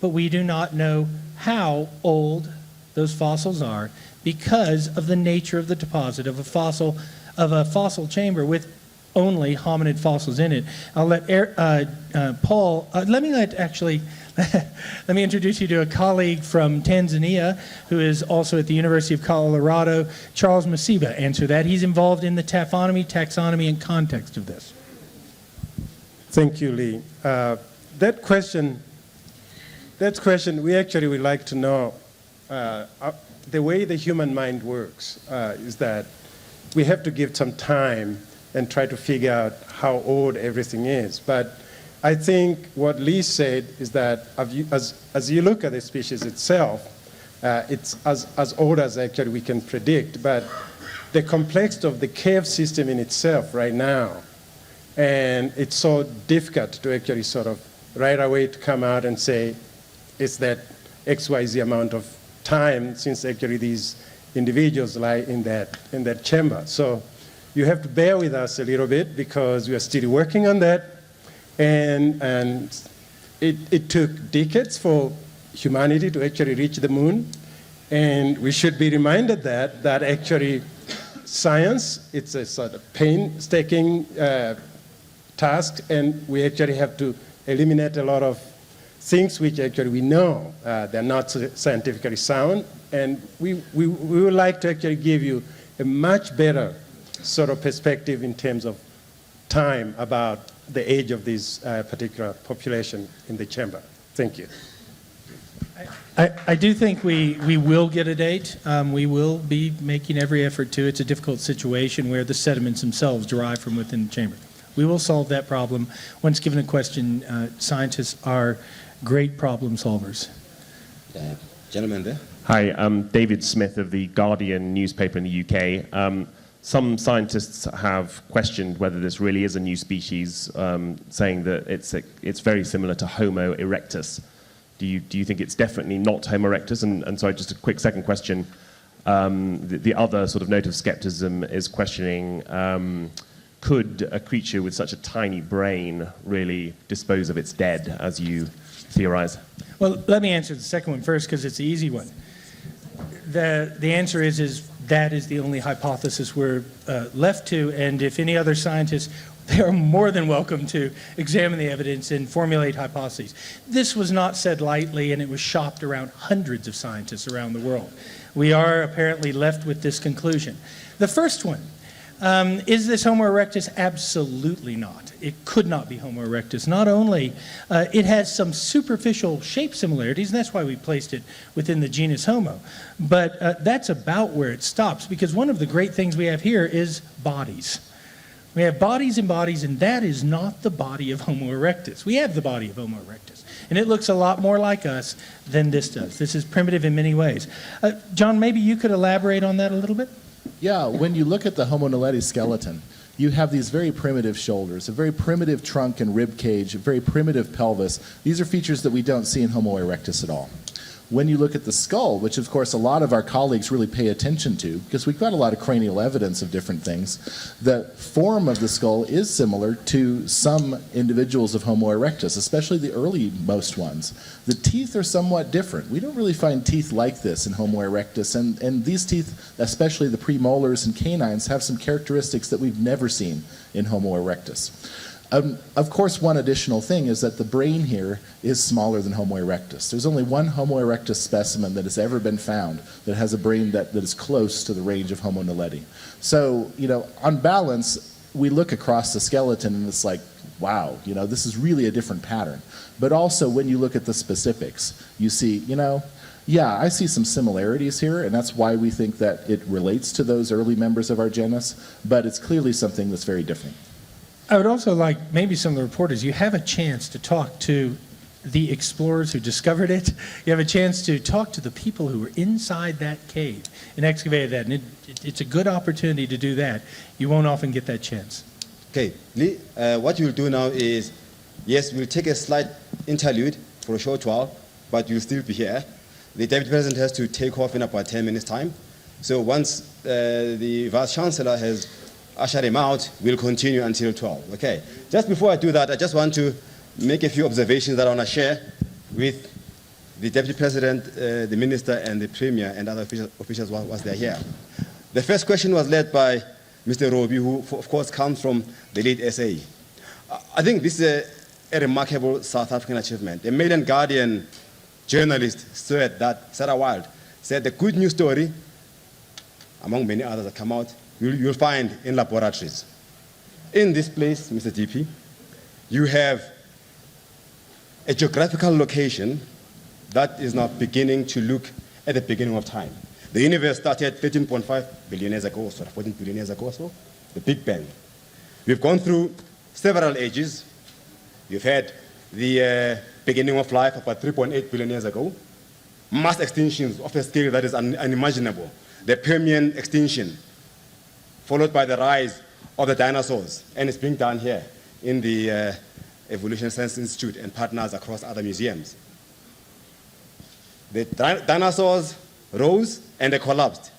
but we do not know how old those fossils are because of the nature of the deposit of a fossil chamber with only hominid fossils in it. I'll let Paul, let me introduce you to a colleague from Tanzania who is also at the University of Colorado, Charles Masiba, answer that. He's involved in the taxonomy, and context of this. Thank you, Lee. That question, we actually would like to know. The way the human mind works is that we have to give some time and try to figure out how old everything is. But I think what Lee said is that as you look at the species itself, it's as old as actually we can predict. But the complexity of the cave system in itself right now, and it's so difficult to actually sort of right away to come out and say it's that XYZ amount of time since actually these individuals lie in that chamber. So you have to bear with us a little bit because we are still working on that. And it took decades for humanity to actually reach the moon. And we should be reminded that actually science, it's a sort of painstaking task, and we actually have to eliminate a lot of things which actually we know they're not scientifically sound. And we would like to actually give you a much better sort of perspective in terms of time about the age of this particular population in the chamber. Thank you. I do think we will get a date. We will be making every effort to. It's a difficult situation where the sediments themselves derive from within the chamber. We will solve that problem. Once given a question, scientists are great problem solvers. Gentleman there. Hi, I'm David Smith of the Guardian newspaper in the UK. Some scientists have questioned whether this really is a new species, saying that it's very similar to Homo erectus. Do you think it's definitely not Homo erectus? And sorry, just a quick second question. The other sort of note of skepticism is questioning, could a creature with such a tiny brain really dispose of its dead, as you theorize? Well, let me answer the second one first because it's the easy one. The answer is that is the only hypothesis we're left to, and if any other scientists, they are more than welcome to examine the evidence and formulate hypotheses. This was not said lightly, and it was shopped around hundreds of scientists around the world. We are apparently left with this conclusion. The first one, is this Homo erectus? Absolutely not. It could not be Homo erectus. Not only, it has some superficial shape similarities, and that's why we placed it within the genus Homo, but that's about where it stops, because one of the great things we have here is bodies. We have bodies and bodies, and that is not the body of Homo erectus. We have the body of Homo erectus, and it looks a lot more like us than this does. This is primitive in many ways. John, maybe you could elaborate on that a little bit? Yeah, when you look at the Homo naledi skeleton, you have these very primitive shoulders, a very primitive trunk and rib cage, a very primitive pelvis. These are features that we don't see in Homo erectus at all. When you look at the skull, which of course a lot of our colleagues really pay attention to, because we've got a lot of cranial evidence of different things, the form of the skull is similar to some individuals of Homo erectus, especially the early-most ones. The teeth are somewhat different. We don't really find teeth like this in Homo erectus, and these teeth, especially the premolars and canines, have some characteristics that we've never seen in Homo erectus. Of course, one additional thing is that the brain here is smaller than Homo erectus. There's only one Homo erectus specimen that has ever been found that has a brain that is close to the range of Homo naledi. So, on balance, we look across the skeleton and it's like, wow, this is really a different pattern. But also, when you look at the specifics, you see, yeah, I see some similarities here, and that's why we think that it relates to those early members of our genus, but it's clearly something that's very different. I would also like maybe some of the reporters, you have a chance to talk to the explorers who discovered it. You have a chance to talk to the people who were inside that cave and excavated that. And it's a good opportunity to do that. You won't often get that chance. Okay, Lee, what you'll do now is, yes, we'll take a slight interlude for a short while, but you'll still be here. The Deputy President has to take off in about 10 minutes' time. So once the Vice Chancellor has usher him out, we'll continue until 12. Okay. Just before I do that, I just want to make a few observations that I want to share with the Deputy President, the Minister, and the Premier, and other officials once they're here. The first question was led by Mr. Roby, who, of course, comes from the late SA. I think this is a remarkable South African achievement. A Mail and Guardian journalist said that Sarah Wild said the good news story, among many others that come out, you'll find in laboratories. In this place, Mr. DP, you have a geographical location that is now beginning to look at the beginning of time. The universe started 13.5 billion years ago, or 14 billion years ago or so, the Big Bang. We've gone through several ages. You've had the beginning of life about 3.8 billion years ago, mass extinctions of a scale that is unimaginable, the Permian extinction, followed by the rise of the dinosaurs, and it's being done here in the Evolution Science Institute and partners across other museums. The dinosaurs rose and they collapsed,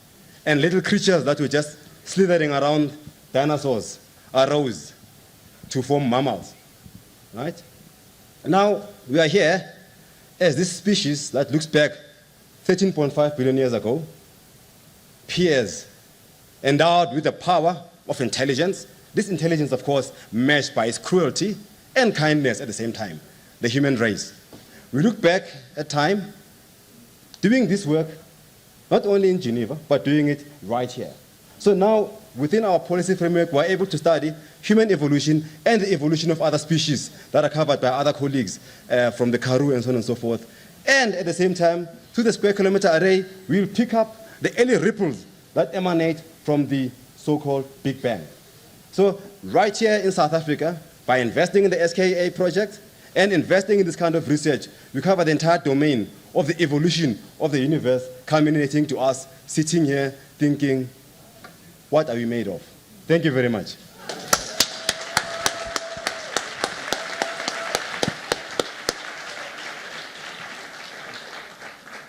and little creatures that were just slithering around dinosaurs arose to form mammals, right? Now we are here as this species that looks back 13.5 billion years ago, peers endowed with the power of intelligence. This intelligence, of course, matched by its cruelty and kindness at the same time, the human race. We look back at time doing this work, not only in Geneva, but doing it right here. So now, within our policy framework, we're able to study human evolution and the evolution of other species that are covered by other colleagues from the Karoo and so on and so forth. And at the same time, through the square kilometer array, we'll pick up the early ripples that emanate from the so-called Big Bang. So right here in South Africa, by investing in the SKA project and investing in this kind of research, we cover the entire domain of the evolution of the universe, culminating to us sitting here thinking, what are we made of? Thank you very much.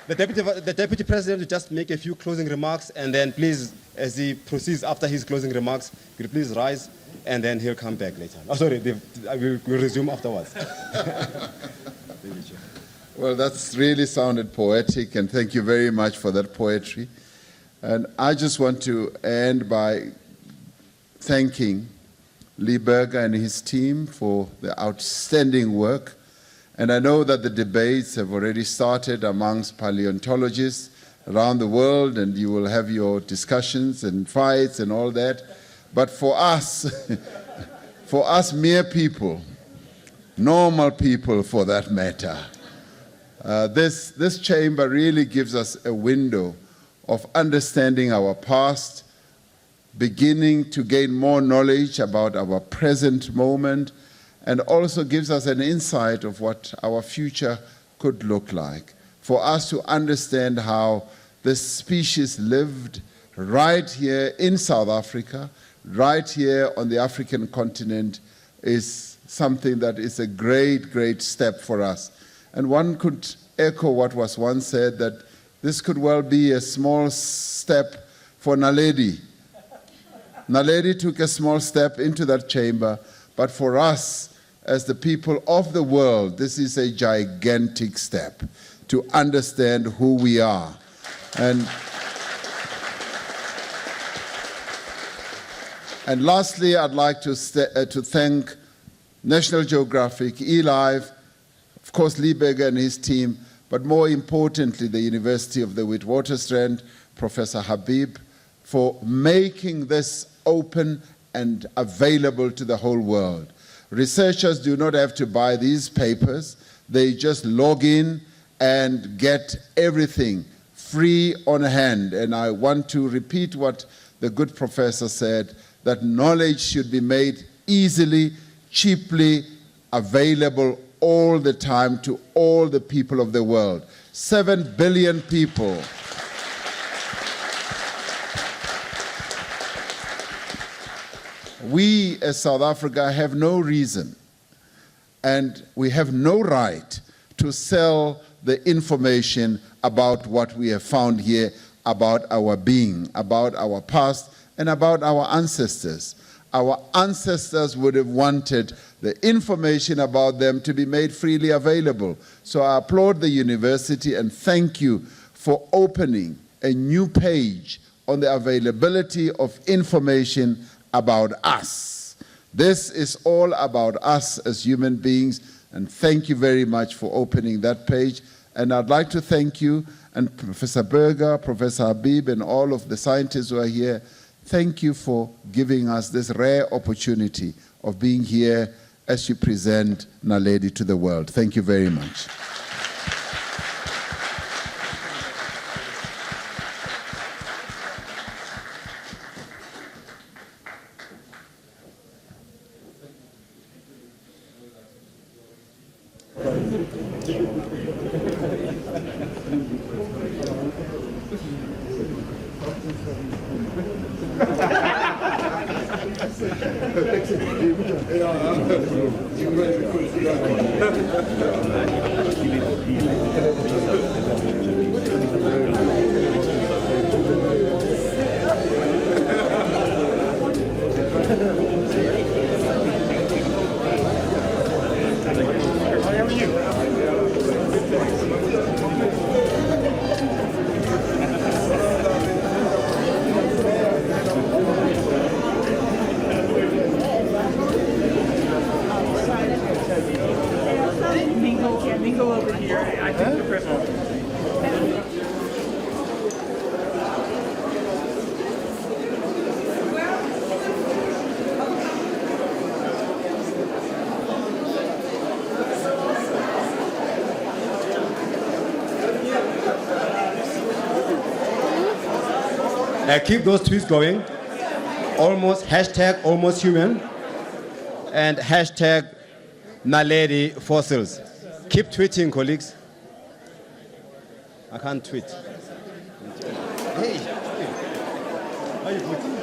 The Deputy President will just make a few closing remarks, and then please, as he proceeds after his closing remarks, could you please rise, and then he'll come back later. Oh, sorry, we'll resume afterwards. Thank you, Chair. Well, that's really sounded poetic, and thank you very much for that poetry. And I just want to end by thanking Lee Berger and his team for the outstanding work. And I know that the debates have already started amongst paleontologists around the world, and you will have your discussions and fights and all that. But for us, for us mere people, normal people for that matter, this chamber really gives us a window of understanding our past, beginning to gain more knowledge about our present moment, and also gives us an insight of what our future could look like. For us to understand how this species lived right here in South Africa, right here on the African continent, is something that is a great, great step for us. And one could echo what was once said, that this could well be a small step for Naledi. Naledi took a small step into that chamber, but for us, as the people of the world, this is a gigantic step to understand who we are. And lastly, I'd like to thank National Geographic, eLife, of course, Lee Berger and his team, but more importantly, the University of the Witwatersrand, Professor Habib, for making this open and available to the whole world. Researchers do not have to buy these papers. They just log in and get everything free on hand. And I want to repeat what the good professor said, that knowledge should be made easily, cheaply available all the time to all the people of the world. 7 billion people. We, as South Africa, have no reason and we have no right to sell the information about what we have found here, about our being, about our past, and about our ancestors. Our ancestors would have wanted the information about them to be made freely available. So I applaud the university and thank you for opening a new page on the availability of information about us. This is all about us as human beings, and thank you very much for opening that page. And I'd like to thank you, and Professor Berger, Professor Habib, and all of the scientists who are here. Thank you for giving us this rare opportunity of being here as you present Naledi to the world. Thank you very much. Mingle over here. I think the Christmas. Keep those tweets going. Almost human and hashtag Naledi Fossils. Keep tweeting, colleagues. I can't tweet. Hey. How you putting?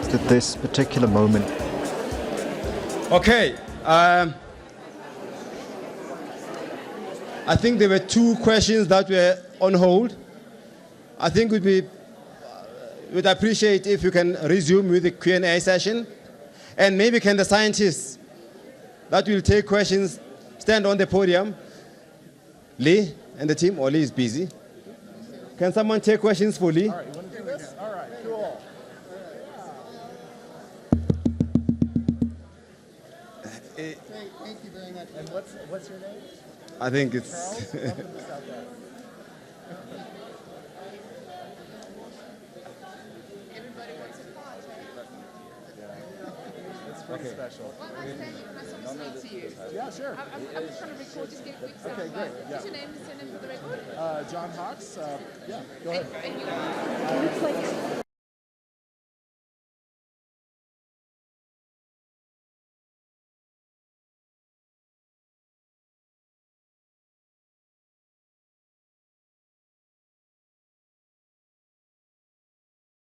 At this particular moment. Okay. I think there were two questions that were on hold. I think we'd appreciate if you can resume with the Q&A session. And maybe can the scientists that will take questions stand on the podium? Lee and the team, or Lee is busy. Can someone take questions for Lee? All right, you want to do this? All right, cool. Thank you very much. And what's your name? I think it's... Charles? Welcome to South Africa. Everybody wants a part, It's pretty special. Well, I say, to you. Yeah, sure. I'm just trying to record, just get a quick sound. Okay, great. Yeah. What's your name for the record? John Hawks. Yeah, go ahead. And you